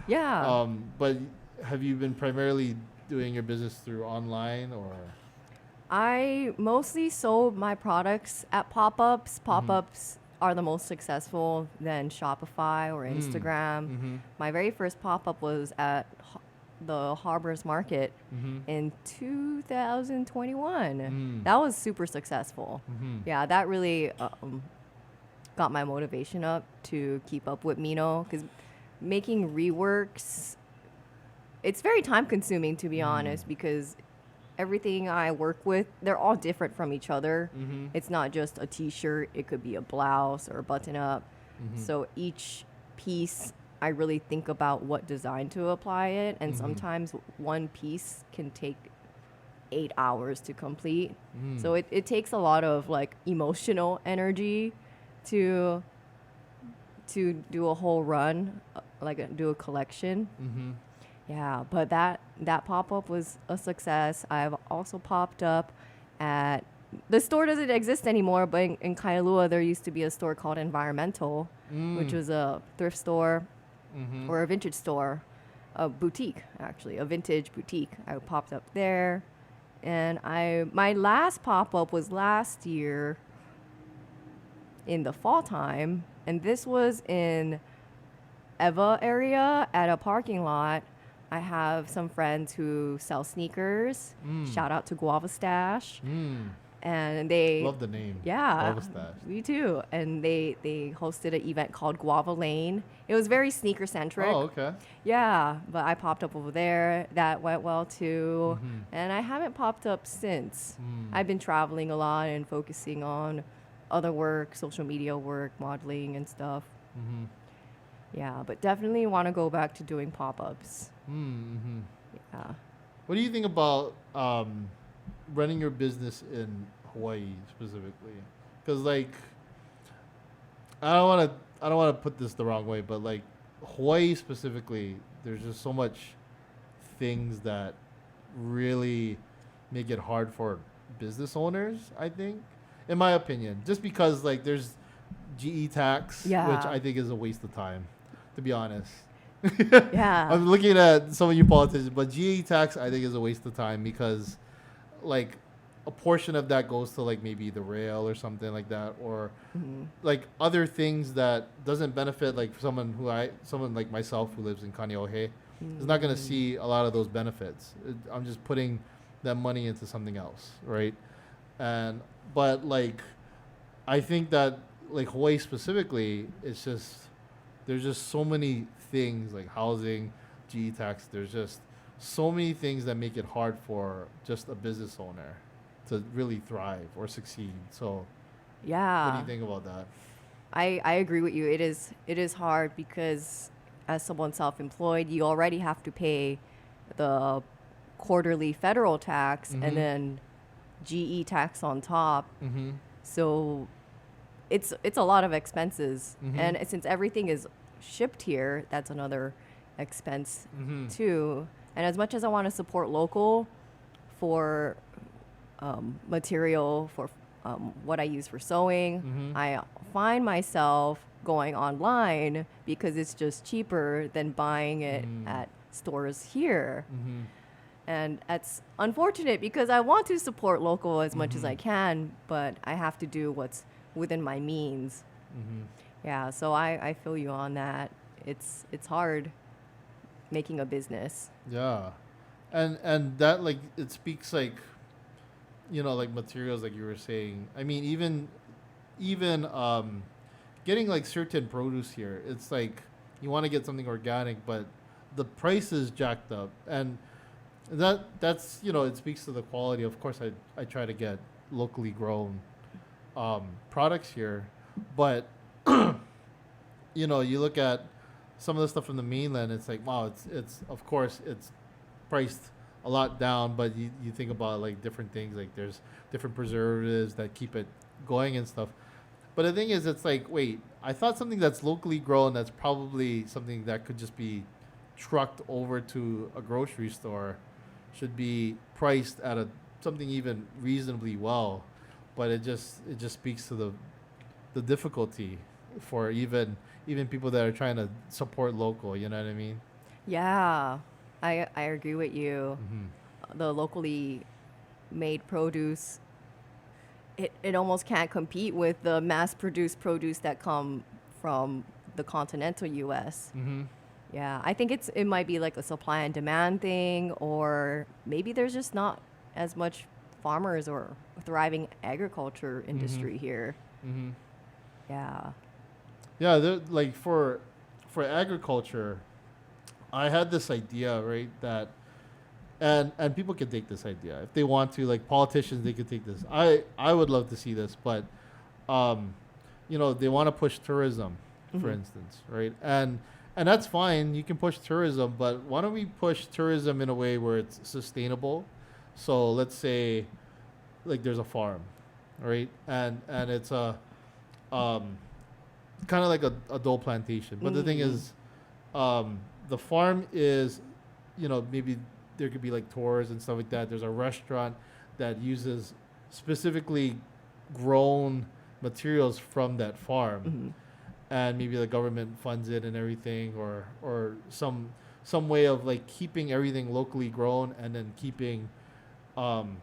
Yeah. but have you been primarily doing your business through online or? I mostly sold my products at pop-ups. Pop-ups are the most successful than Shopify or Instagram. Mm-hmm. My very first pop-up was at the Harbor's Market in 2021. That was super successful. Yeah, that really got my motivation up to keep up with Mino because making reworks, it's very time consuming to be honest because everything I work with, they're all different from each other. It's not just a t-shirt, it could be a blouse or a button up. So each piece I really think about what design to apply it, and sometimes one piece can take 8 hours to complete. So it takes a lot of like emotional energy to do a whole run, do a collection. Yeah, but that pop-up was a success. I've also popped up at the store doesn't exist anymore, but in Kailua there used to be a store called Environmental, which was a thrift store or a vintage store, a boutique actually, a vintage boutique. I popped up there, and my last pop-up was last year in the fall time, and this was in Eva area at a parking lot. I have some friends who sell sneakers. Shout out to Guava Stash. And they Love the name. Yeah, Guava Stash. me too. And they hosted an event called Guava Lane. It was very sneaker centric. Oh, okay. Yeah, but I popped up over there. That went well too. And I haven't popped up since. I've been traveling a lot and focusing on other work, social media work, modeling and stuff. Yeah, but definitely want to go back to doing pop-ups. Yeah. What do you think about running your business in Hawaii specifically? Because like, I don't want to put this the wrong way, but like Hawaii specifically, there's just so much things that really make it hard for business owners. I think, in my opinion, just because like there's GE tax, Yeah. which I think is a waste of time, to be honest. Yeah. I'm looking at some of you politicians, but GE tax I think is a waste of time because, like, a portion of that goes to like maybe the rail or something like that, or like other things that doesn't benefit like someone like myself who lives in Kaneohe is not going to see a lot of those benefits. I'm just putting that money into something else, right? But like, I think that like Hawaii specifically, it's just there's just so many things like housing, GE tax. There's just so many things that make it hard for just a business owner to really thrive or succeed. So, Yeah. what do you think about that? I agree with you. It is hard because as someone self-employed, you already have to pay the quarterly federal tax and then GE tax on top. So it's a lot of expenses. And since everything is shipped here, that's another expense too. And as much as I want to support local for material for what I use for sewing, I find myself going online because it's just cheaper than buying it at stores here. And that's unfortunate because I want to support local as much as I can, but I have to do what's within my means. Yeah, so I feel you on that. It's hard. making a business. Yeah, and that like it speaks like, like materials like you were saying. I mean, even getting like certain produce here, it's like you want to get something organic, but the price is jacked up, and that's it speaks to the quality. Of course, I try to get locally grown products here, but you look at some of the stuff from the mainland, it's like, wow, it's of course it's priced a lot down, but you think about like different things, like there's different preservatives that keep it going and stuff. But the thing is, it's like, wait, I thought something that's locally grown, that's probably something that could just be trucked over to a grocery store, should be priced at a something even reasonably well. But it just speaks to the difficulty for even people that are trying to support local. You know what I mean? Yeah, I agree with you. Mm-hmm. The locally made produce, it almost can't compete with the mass produced produce that come from the continental US. Mm-hmm. Yeah, I think it might be like a supply and demand thing, or maybe there's just not as much farmers or thriving agriculture industry here. Mm-hmm. Yeah. Yeah, like for agriculture, I had this idea, right? That and people can take this idea if they want to. Like politicians, they could take this. I would love to see this, but um, they want to push tourism, for Mhm. instance, right? And that's fine. You can push tourism, but why don't we push tourism in a way where it's sustainable? So let's say, like, there's a farm, right? And it's a um, kind of like a dole plantation. But the thing Mm. is, the farm is, maybe there could be like tours and stuff like that. There's a restaurant that uses specifically grown materials from that farm, Mhm. and maybe the government funds it and everything, or some way of like keeping everything locally grown, and then keeping um,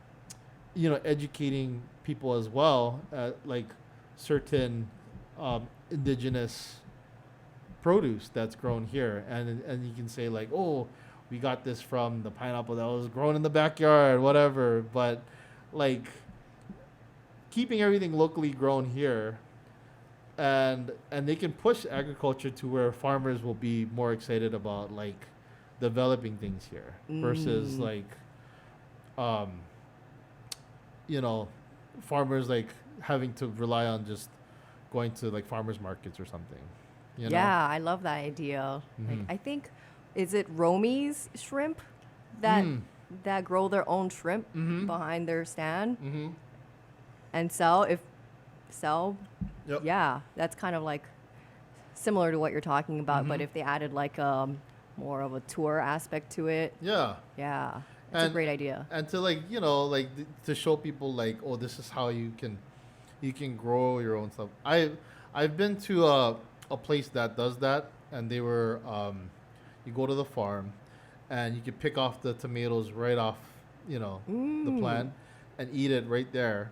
educating people as well at like certain indigenous produce that's grown here, and you can say like, oh, we got this from the pineapple that was grown in the backyard, whatever. But like keeping everything locally grown here, and they can push agriculture to where farmers will be more excited about like developing things here versus Mm. like um farmers like having to rely on just going to like farmers markets or something, you know. Yeah, I love that idea. Like Mm-hmm. I think, is it Romy's shrimp that Mm. that grow their own shrimp Mm-hmm. behind their stand Mm-hmm. and sell? Yep. Yeah, that's kind of like similar to what you're talking about, but Mhm. if they added like more of a tour aspect to it, Yeah. yeah, it's a And great idea. and to like to show people like, oh, this is how you can grow your own stuff. I've been to a place that does that, and they were you go to the farm, and you can pick off the tomatoes right off the Mm. plant and eat it right there,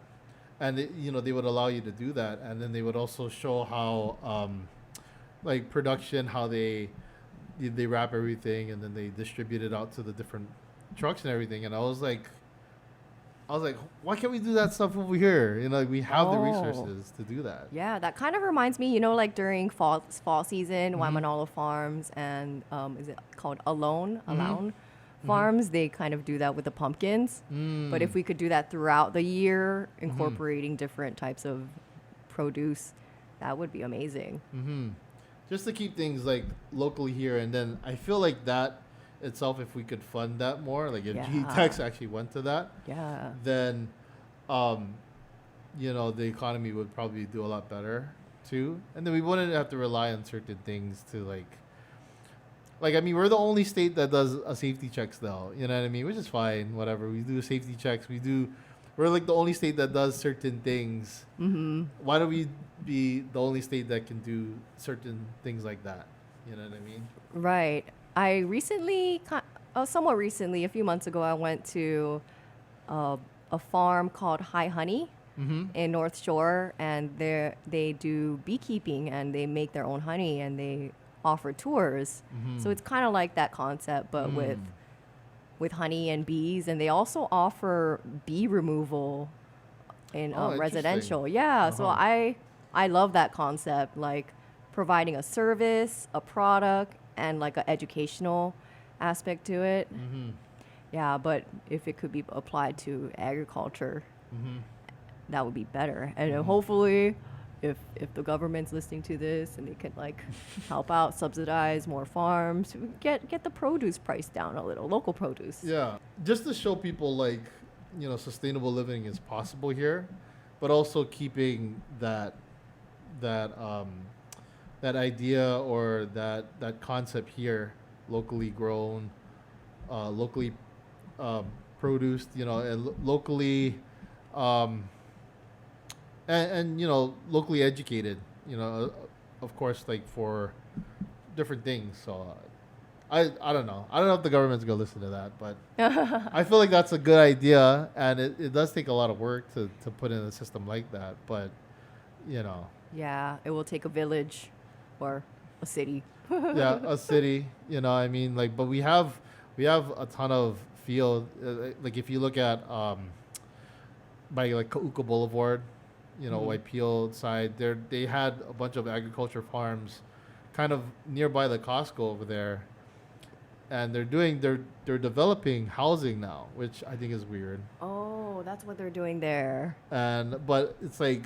and they would allow you to do that, and then they would also show how like production, how they wrap everything, and then they distribute it out to the different trucks and everything. And I was like, why can't we do that stuff over here? Like we have the Oh. resources to do that. Yeah, that kind of reminds me, like during fall season, Mhm. Waimanalo Farms and is it called Alone Mhm. Farms? They kind of do that with the pumpkins. But if we could do that throughout the year, incorporating different types of produce, that would be amazing. Just to keep things like locally here, and then I feel like that itself, if we could fund that more, like if Yeah. GTEx actually went to that, Yeah. then the economy would probably do a lot better too, and then we wouldn't have to rely on certain things to like I mean, we're the only state that does a safety checks though, you know what I mean, which is fine, whatever. We do safety checks, we're like the only state that does certain things. Mm-hmm. Why don't we be the only state that can do certain things like that, you know what I mean? Right. I recently, somewhat recently, a few months ago, I went to a farm called High Honey in North Shore, and they do beekeeping, and they make their own honey, and they offer tours. So it's kind of like that concept, but with honey and bees. And they also offer bee removal in residential. Yeah, so I love that concept, like providing a service, a product, and like an educational aspect to it. Yeah, but if it could be applied to agriculture, that would be better. And hopefully, if the government's listening to this and they can like help out, subsidize more farms, get the produce price down a little, local produce. Yeah, just to show people like, sustainable living is possible here, but also keeping that idea or that concept here, locally grown, locally produced, and locally, and locally educated, of course, like for different things. So I don't know. I don't know if the government's gonna listen to that, but I feel like that's a good idea, and it does take a lot of work to put in a system like that. But Yeah, it will take a village or a city. yeah, a city. I mean, like, but we have a ton of field. Like if you look at by like Kauka Boulevard, White Peel side, they had a bunch of agriculture farms, kind of nearby the Costco over there, and they're developing housing now, which I think is weird. Oh, that's what they're doing there. But it's like,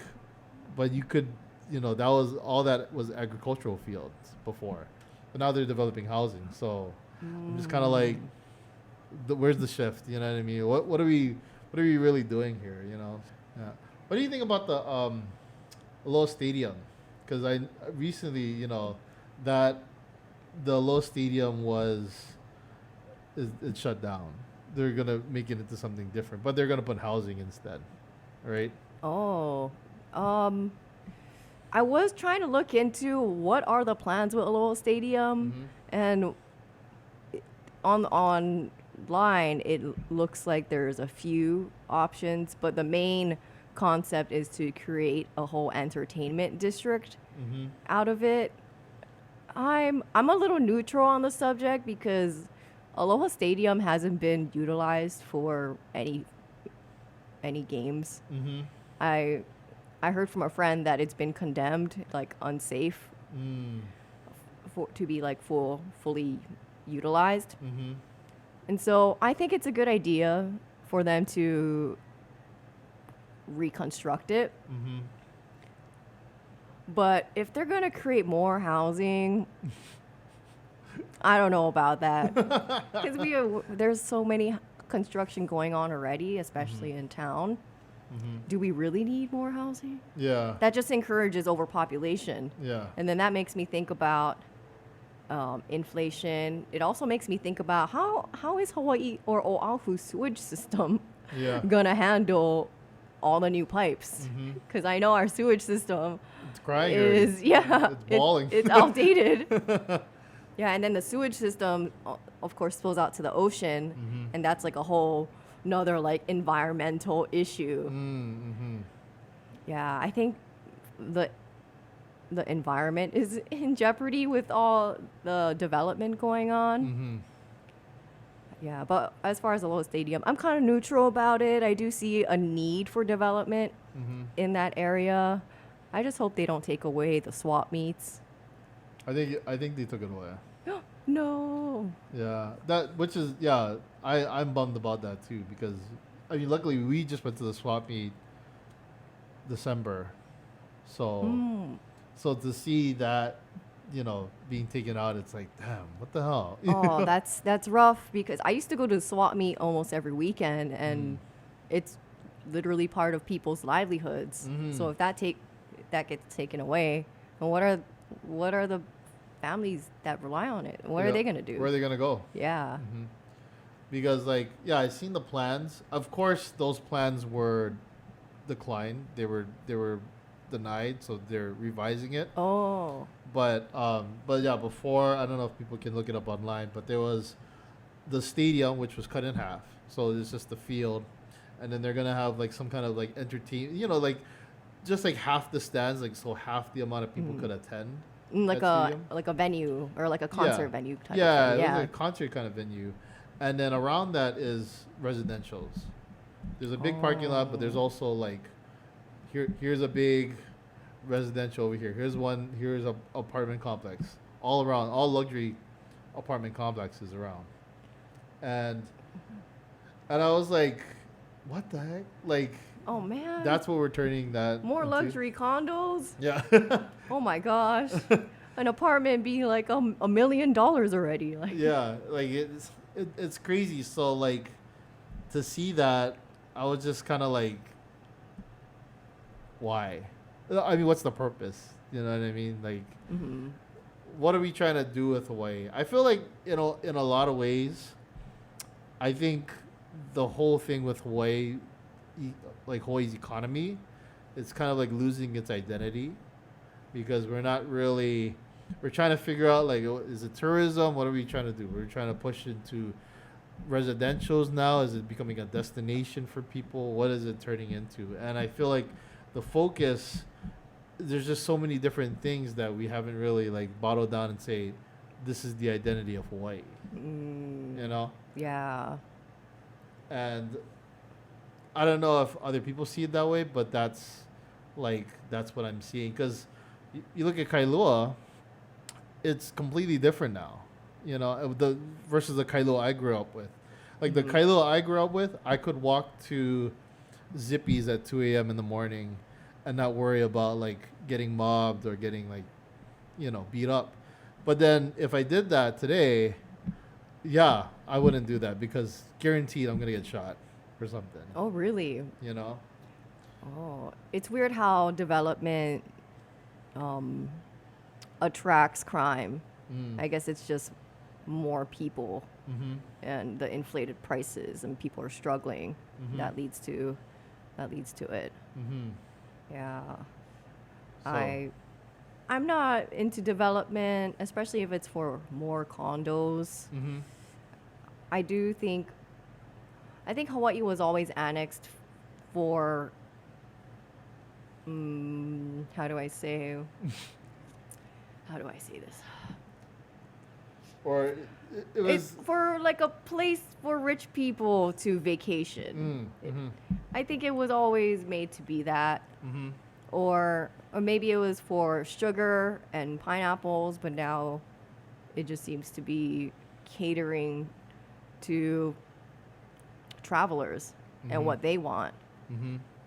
but you could, that was all that was agricultural fields before, but now they're developing housing. So I'm just kind of like, where's the shift? You know what I mean? What are we really doing here? Yeah. What do you think about the Aloha Stadium? Because I recently, that the Aloha Stadium it's shut down. They're gonna make it into something different, but they're gonna put housing instead, right? Oh, I was trying to look into what are the plans with Aloha Stadium, and online it looks like there's a few options, but the main concept is to create a whole entertainment district out of it. I'm a little neutral on the subject because Aloha Stadium hasn't been utilized for any games. I heard from a friend that it's been condemned, like unsafe, to be like fully utilized. And so I think it's a good idea for them to reconstruct it. But if they're going to create more housing, I don't know about that. Because there's so many construction going on already, especially in town. Do we really need more housing? Yeah. That just encourages overpopulation. Yeah. And then that makes me think about inflation. It also makes me think about how is Hawaii or Oahu's sewage system gonna handle all the new pipes? Because I know our sewage system It's crying. is it's bawling. It's outdated. Yeah, and then the sewage system, of course, spills out to the ocean, and that's like a whole another like environmental issue. Yeah, I think the environment is in jeopardy with all the development going on. Yeah, but as far as the Aloha Stadium, I'm kind of neutral about it. I do see a need for development in that area. I just hope they don't take away the swap meets. I think they took it away. No. Yeah, I'm bummed about that too, because I mean, luckily we just went to the swap meet December, so to see that being taken out, it's like, damn, what the hell? Oh, that's rough, because I used to go to the swap meet almost every weekend, and it's literally part of people's livelihoods. So if that gets taken away, and what are the families that rely on it? What are they gonna do? Where are they gonna go? Yeah. Because I seen the plans. Of course, those plans were declined. They were denied, so they're revising it. Oh. But yeah, before, I don't know if people can look it up online, but there was the stadium, which was cut in half. So it's just the field, and then they're gonna have like some kind of like entertain, like just like half the stands, like so half the amount of people could attend. Like that a stadium. like a venue or like a concert venue type Yeah, of it thing. was Yeah. a concert kind of venue, and then around that is residentials. There's a big parking lot, but there's Oh. also like here's a big residential over here. Here's one. Here's a apartment complex all around, all luxury apartment complexes around, and and I was like, what the heck? Like Oh man. that's what we're turning that More into. luxury condos. Yeah. Oh my gosh. An apartment being like $1 million already. Like. Yeah, like it's crazy. So like to see that, I was just kind of like, why? I mean, what's the purpose? You know what I mean? Like, Mm-hmm. what are we trying to do with Hawaii? I feel like in a lot of ways, I think the whole thing with Hawaii, like Hawaii's economy, it's kind of like losing its identity because we're not really. We're trying to figure out like, is it tourism? What are we trying to do? We're trying to push into residentials now. Is it becoming a destination for people? What is it turning into? And I feel like the focus, there's just so many different things that we haven't really like bottled down and say, this is the identity of Hawaii. You know? Yeah. And I don't know if other people see it that way, but that's what I'm seeing. Because you look at Kailua, it's completely different now, you know, the versus the Kailua I grew up with. Like the Kailua I grew up with, I could walk to Zippy's at 2 a.m. in the morning and not worry about like getting mobbed or getting like, you know, beat up. But then if I did that today, yeah, I wouldn't do that because guaranteed I'm gonna get shot or something. Oh really? You know? Oh, it's weird how development attracts crime. I guess it's just more people and the inflated prices and people are struggling. That leads to it. Yeah. So- I'm not into development, especially if it's for more condos. I think Hawaii was always annexed for how do I say this? Or it was. It's for like a place for rich people to vacation. I think it was always made to be that. Or maybe it was for sugar and pineapples, but now it just seems to be catering to travelers and what they want.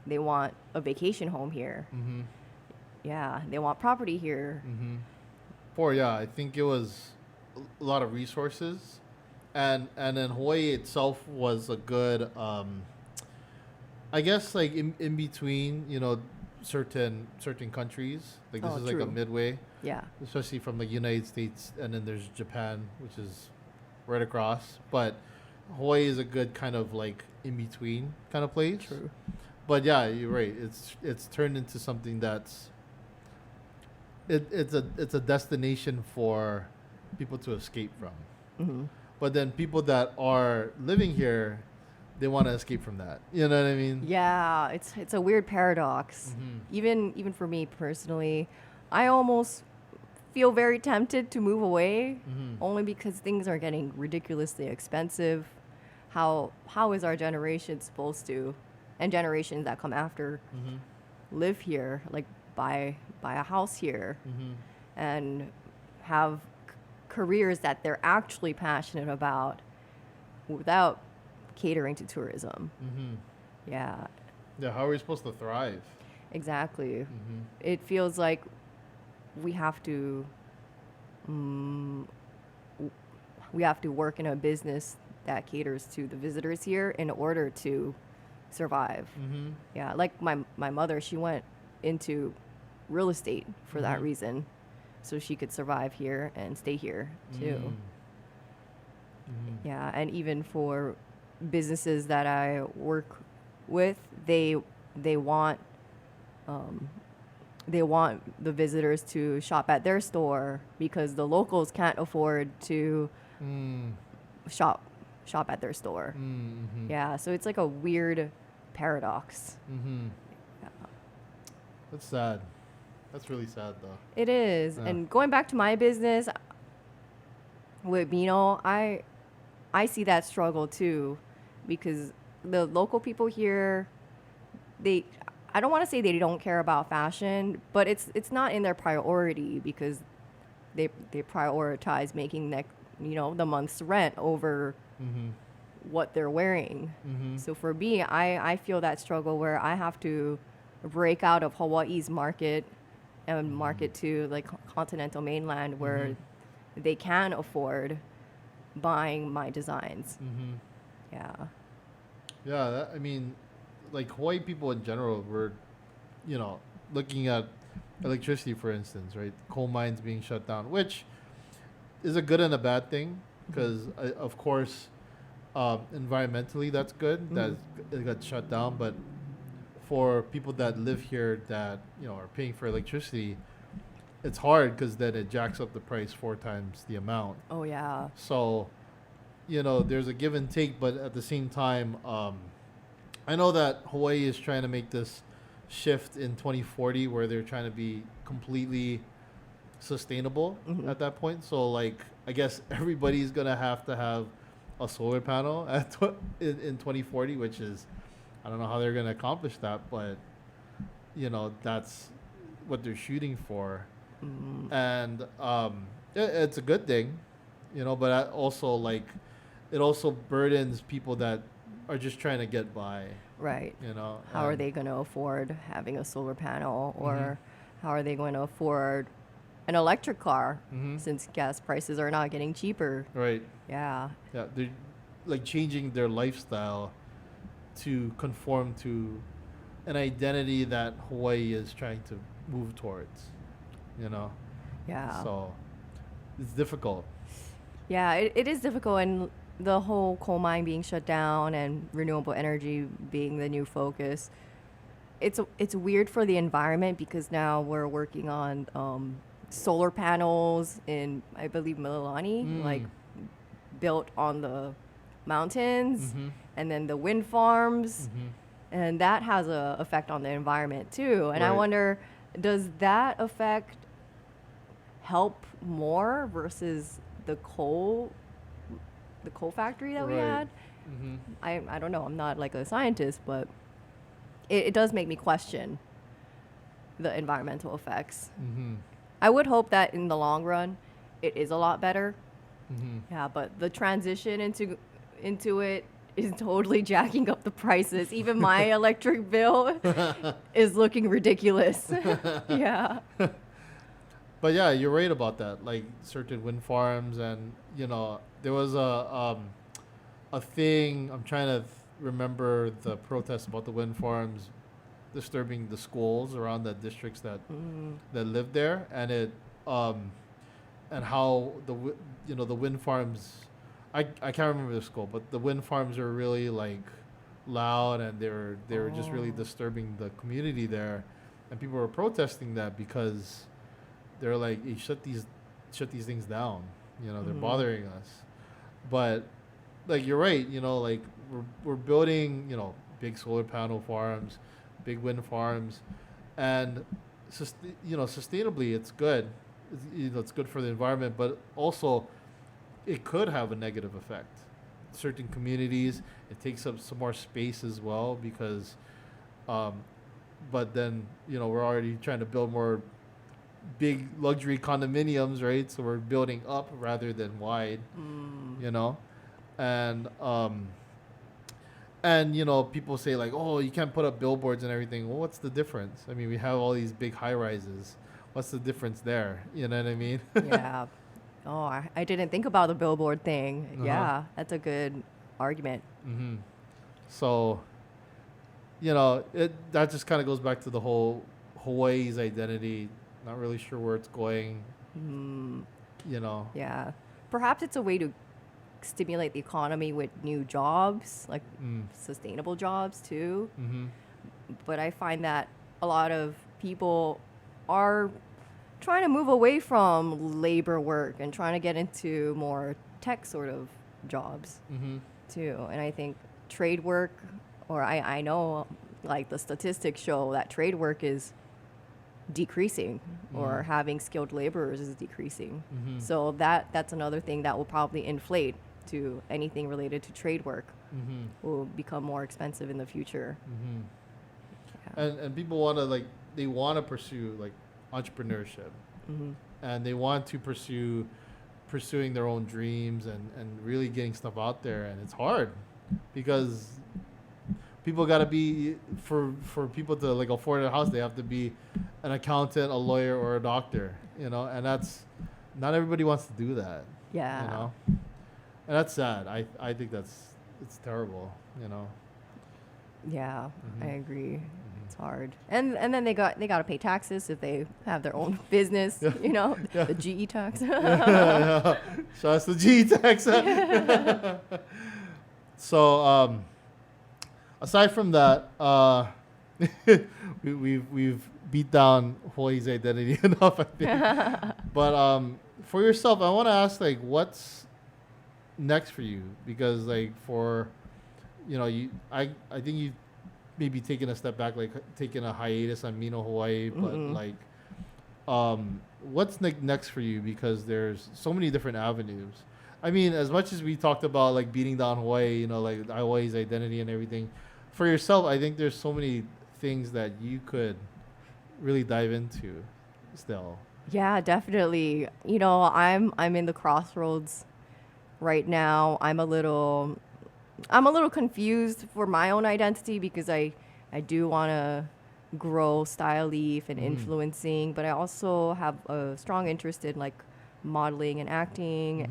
They want a vacation home here. Yeah, they want property here. I think it was a lot of resources, and then Hawaii itself was a good, I guess like in between, you know, certain countries. Like this is like a True. midway, Yeah. especially from the United States, and then there's Japan, which is right across. But Hawaii is a good kind of like in between kind of place. True. But yeah, you're right. It's turned into something that's it's a destination for people to escape from. But then people that are living here, they want to escape from that. You know what I mean? Yeah, it's a weird paradox. Even for me personally, I almost feel very tempted to move away only because things are getting ridiculously expensive. How is our generation supposed to, and generations that come after, live here, like buy a house here, and have careers that they're actually passionate about without catering to tourism. Yeah, Yeah. How are we supposed to thrive? exactly. It feels like we have to work in a business that caters to the visitors here in order to survive. Yeah, like my mother, she went into real estate for that reason, so she could survive here and stay here too. Yeah, and even for businesses that I work with, they want the visitors to shop at their store because the locals can't afford to shop at their store. Yeah, so it's like a weird paradox. Yeah. That's sad. That's really sad, though. It is. Yeah. And going back to my business with Mino, I see that struggle too, because the local people here, they I don't want to say they don't care about fashion, but it's not in their priority because they prioritize making the month's rent over Mm-hmm. what they're wearing. Mm-hmm. So for me, I feel that struggle where I have to break out of Hawaii's market and market to like continental mainland where they can afford buying my designs. Mm-hmm. Yeah. Yeah, I mean, like Hawaii people in general were, looking at electricity, for instance, right? Coal mines being shut down, which is a good and a bad thing because, of course, environmentally that's good that it got shut down. But for people that live here that are paying for electricity, it's hard because then it jacks up the price 4 times the amount. Oh yeah. So, there's a give and take, but at the same time, I know that Hawaii is trying to make this shift in 2040 where they're trying to be completely sustainable at that point. So, like, I guess everybody's going to have a solar panel in 2040, which is, I don't know how they're going to accomplish that, but, that's what they're shooting for. And it's a good thing, but also, like, it also burdens people that are just trying to get by. Right. How are and- they going to afford having a solar panel, or how are they going to afford an electric car since gas prices are not getting cheaper? Right. Yeah. Yeah, they're like changing their lifestyle to conform to an identity that Hawaii is trying to move towards. Yeah. So it's difficult. Yeah, it is difficult, and the whole coal mine being shut down and renewable energy being the new focus. It's weird for the environment because now we're working on solar panels in, I believe, Mililani, like built on the mountains, and then the wind farms, and that has a effect on the environment too. And I Right. wonder, does that effect help more versus the coal factory that we Right. had? I don't know. I'm not like a scientist, but it does make me question the environmental effects. I would hope that in the long run, it is a lot better. Yeah, but the transition into it is totally jacking up the prices. Even my electric bill is looking ridiculous. Yeah. But yeah, you're right about that. Like certain wind farms, and there was a thing. I'm trying to remember the protest about the wind farms disturbing the schools around the districts that live there, and it and how the wind farms. I can't remember the school, but the wind farms are really like loud, and they were just really disturbing the community there, and people were protesting that because they're like, hey, shut these things down. They're bothering us. But like you're right, like we're building, big solar panel farms, big wind farms, and sustainably it's good. It's good for the environment, but also it could have a negative effect. Certain communities, it takes up some more space as well because, but then we're already trying to build more big luxury condominiums, right? So we're building up rather than wide, and people say like, oh, you can't put up billboards and everything. Well, what's the difference? I mean, we have all these big high rises. What's the difference there? You know what I mean? Yeah. Oh, I didn't think about the billboard thing. Yeah, that's a good argument. So, that just kind of goes back to the whole Hawaii's identity. Not really sure where it's going. Yeah. Perhaps it's a way to stimulate the economy with new jobs, like sustainable jobs too. But I find that a lot of people are trying to move away from labor work and trying to get into more tech sort of jobs too. And I think trade work, or I know like the statistics show that trade work is decreasing, or having skilled laborers is decreasing. Mm-hmm. So that's another thing that will probably inflate to anything related to trade work. Mm-hmm. Will become more expensive in the future. Mm-hmm. Yeah. And people want to they want to pursue like entrepreneurship, and they want to pursuing their own dreams and really getting stuff out there, and it's hard because people got to be for people to like afford a house, they have to be an accountant, a lawyer, or a doctor, and that's not everybody wants to do that. Yeah. And that's sad. I think it's terrible. Yeah, I Mhm. agree. It's hard, and then they got to pay taxes if they have their own business. Yeah. The GE tax. Yeah. So that's the G tax. So aside from that, we've beat down Hawaii's identity enough, I think. But for yourself, I want to ask like, what's next for you? Because like I think you maybe taking a step back, like taking a hiatus on Mino Hawaii, but like, what's next for you? Because there's so many different avenues. I mean, as much as we talked about like beating down Hawaii, like Hawaii's identity and everything, for yourself, I think there's so many things that you could really dive into still. Yeah, definitely. I'm in the crossroads right now. I'm a little confused for my own identity because I do want to grow Style Leaf and influencing, but I also have a strong interest in like modeling and acting,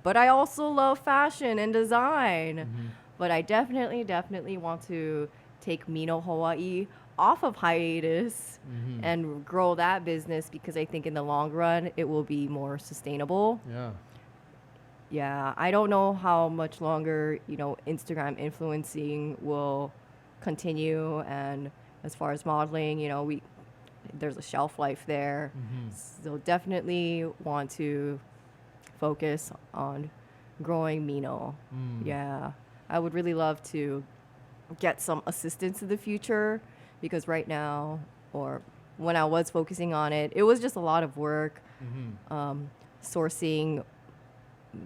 but I also love fashion and design. But I definitely want to take Mino Hawaii off of hiatus and grow that business because I think in the long run it will be more sustainable. Yeah. Yeah, I don't know how much longer, Instagram influencing will continue, and as far as modeling, there's a shelf life there. So definitely want to focus on growing Mino. Yeah. I would really love to get some assistance in the future because right now, or when I was focusing on it, it was just a lot of work sourcing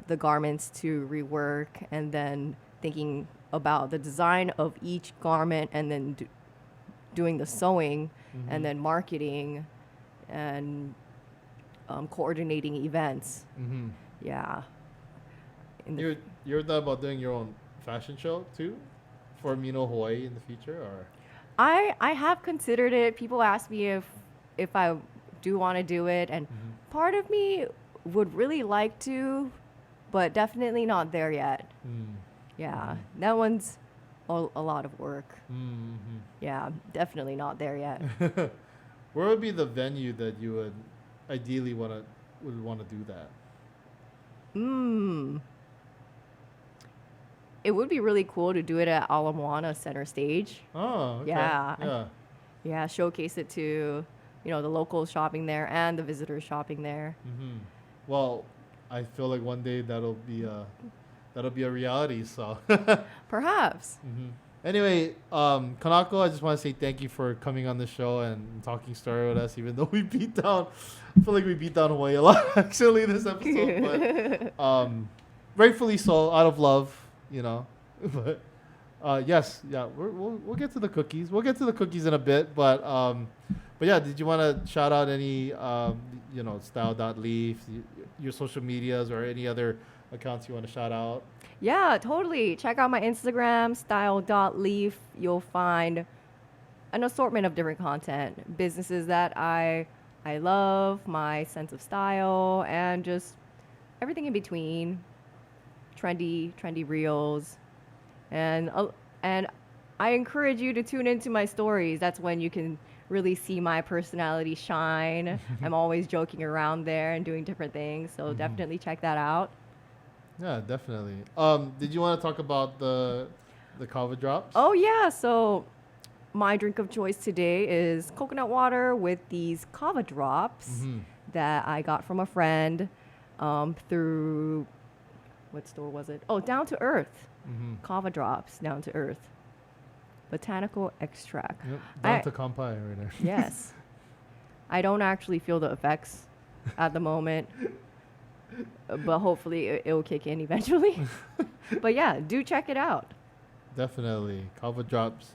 the garments to rework and then thinking about the design of each garment and then doing the sewing and then marketing and coordinating events. Yeah. You're thought about doing your own fashion show too for Mino Hawaii in the future, or? I have considered it. People ask me if I do want to do it, and part of me would really like to, but definitely not there yet. Yeah, that one's a lot of work. Yeah, definitely not there yet. Where would be the venue that you would ideally would want to do that? It would be really cool to do it at Ala Moana Center Stage. Oh, okay. Yeah. Yeah, showcase it to, the locals shopping there and the visitors shopping there. Well, I feel like one day that'll be a reality. So Perhaps. Anyway, Kanako, I just want to say thank you for coming on the show and talking story with us. Even though I feel like we beat down Hawaii a lot actually this episode, but rightfully so, out of love, But yes, yeah, we'll get to the cookies. We'll get to the cookies in a bit, but yeah, did you want to shout out any style.leaf, your social medias, or any other accounts you want to shout out? Yeah, totally. Check out my Instagram, style.leaf. You'll find an assortment of different content, businesses that I love, my sense of style, and just everything in between. Trendy reels. And I encourage you to tune into my stories. That's when you can really see my personality shine. I'm always joking around there and doing different things, so definitely check that out. Yeah, definitely. Did you want to talk about the kava drops? Oh yeah, so my drink of choice today is coconut water with these kava drops that I got from a friend through, what store was it? Oh, Down to Earth. Kava drops, Down to Earth. Botanical extract. Yep, down to Kampai right there. Yes. I don't actually feel the effects at the moment, but hopefully it will kick in eventually. But yeah, do check it out. Definitely. Kava drops.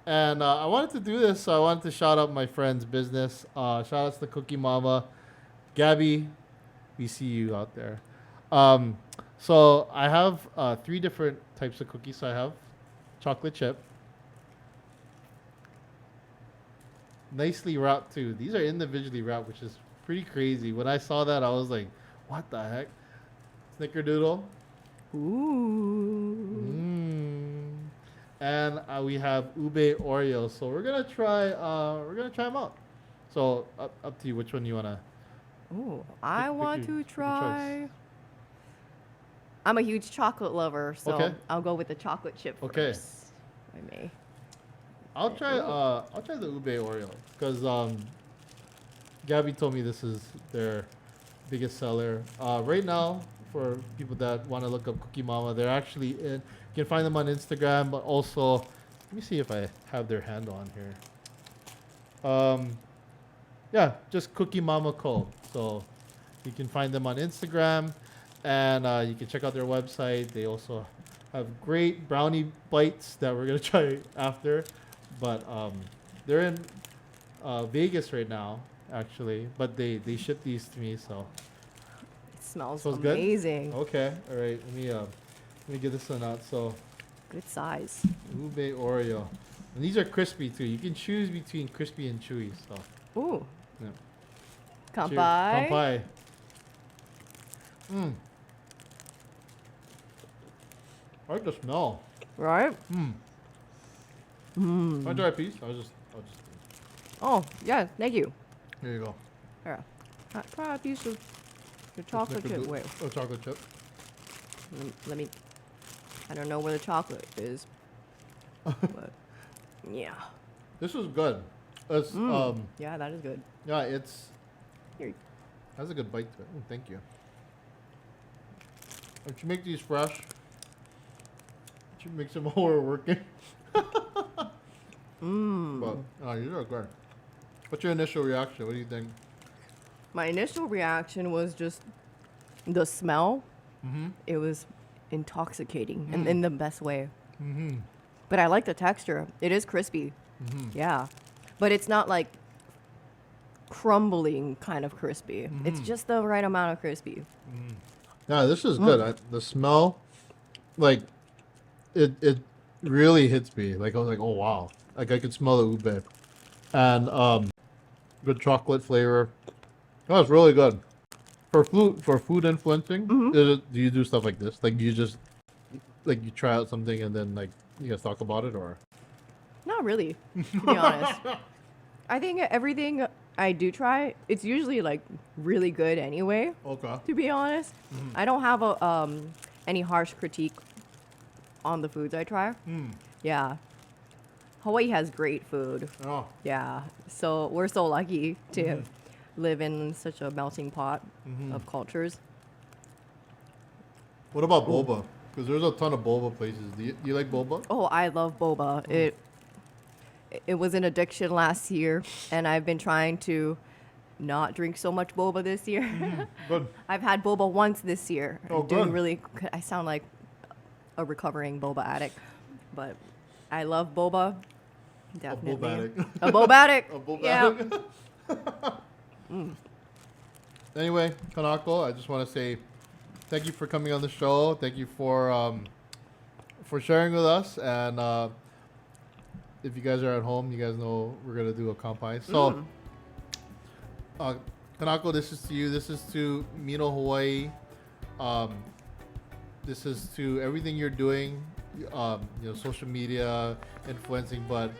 And I wanted to do this, so I wanted to shout out my friend's business. Shout outs to Cookie Mama. Gabby, we see you out there. So I have 3 different types of cookies. So I have chocolate chip. Nicely wrapped too. These are individually wrapped, which is pretty crazy. When I saw that, I was like, what the heck? Snickerdoodle. Ooh. And we have ube Oreo. So we're gonna try them out. So up to you. Which one you wanna? Ooh, I want to your try. choice. I'm a huge chocolate lover, so Okay. I'll go with the chocolate chip Okay. first. I may. I'll try the ube Oreo because Gabby told me this is their biggest seller right now. For people that want to look up Cookie Mama, they're actually in. You can find them on Instagram, but also let me see if I have their handle on here. Yeah, just Cookie Mama Co. So you can find them on Instagram, and you can check out their website. They also have great brownie bites that we're gonna try after. But they're in Vegas right now, actually. But they ship these to me, so It smells Smells good? amazing. okay. All right, let me get this one out. So Good size. ube Oreo, and these are crispy too. You can choose between crispy and chewy. So Ooh. yeah. Kampai. Kampai. I like the smell. Right? Can I try a piece? I'll just. Oh, yeah, thank you. Here you go. Here. Try a piece of the chocolate chip. Wait, Oh, chocolate chip. let me. I don't know where the chocolate is. But yeah. This is good. It's Yeah, that is good. yeah, it's Here. has a good bite to it. Thank you. If you make these fresh, you make some more working. But these are good. What's your initial reaction? What do you think? My initial reaction was just the smell. It was intoxicating in the best way. But I like the texture. It is crispy. Yeah. But it's not like crumbling kind of crispy. It's just the right amount of crispy. Yeah, this is good. The smell, like, it really hits me. Like, I was like, oh wow. Like, I could smell the ube. And good chocolate flavor. Oh, it's really good. For food influencing, do you do stuff like this? Like, you just, like, you try out something and then, like, you guys talk about it, or? Not really, to be honest. I think everything I do try, it's usually like really good anyway. Okay. To be honest, I don't have a any harsh critique on the foods I try. Yeah, Hawaii has great food. Oh. Yeah, so we're so lucky to live in such a melting pot of cultures. What about boba? Because there's a ton of boba places. Do you like boba? Oh, I love boba. It was an addiction last year, and I've been trying to not drink so much boba this year. Good. I've had boba once this year. Oh, Doing good. really. I sound like a recovering boba addict, but I love boba. Definitely. addict. A boba addict. A boba Yeah. addict. Anyway, Kanako, I just want to say thank you for coming on the show. Thank you for sharing with us. And if you guys are at home, you guys know we're gonna do a Kampai. So, Kanako, this is to you. This is to Mino, Hawaii. This is to everything you're doing. Social media, influencing, but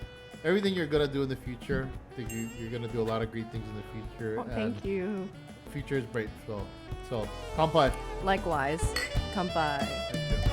everything you're gonna do in the future. I think you're gonna do a lot of great things in the future. Oh, thank you. The future is bright. So Kampai. Likewise. Kampai. Thank you.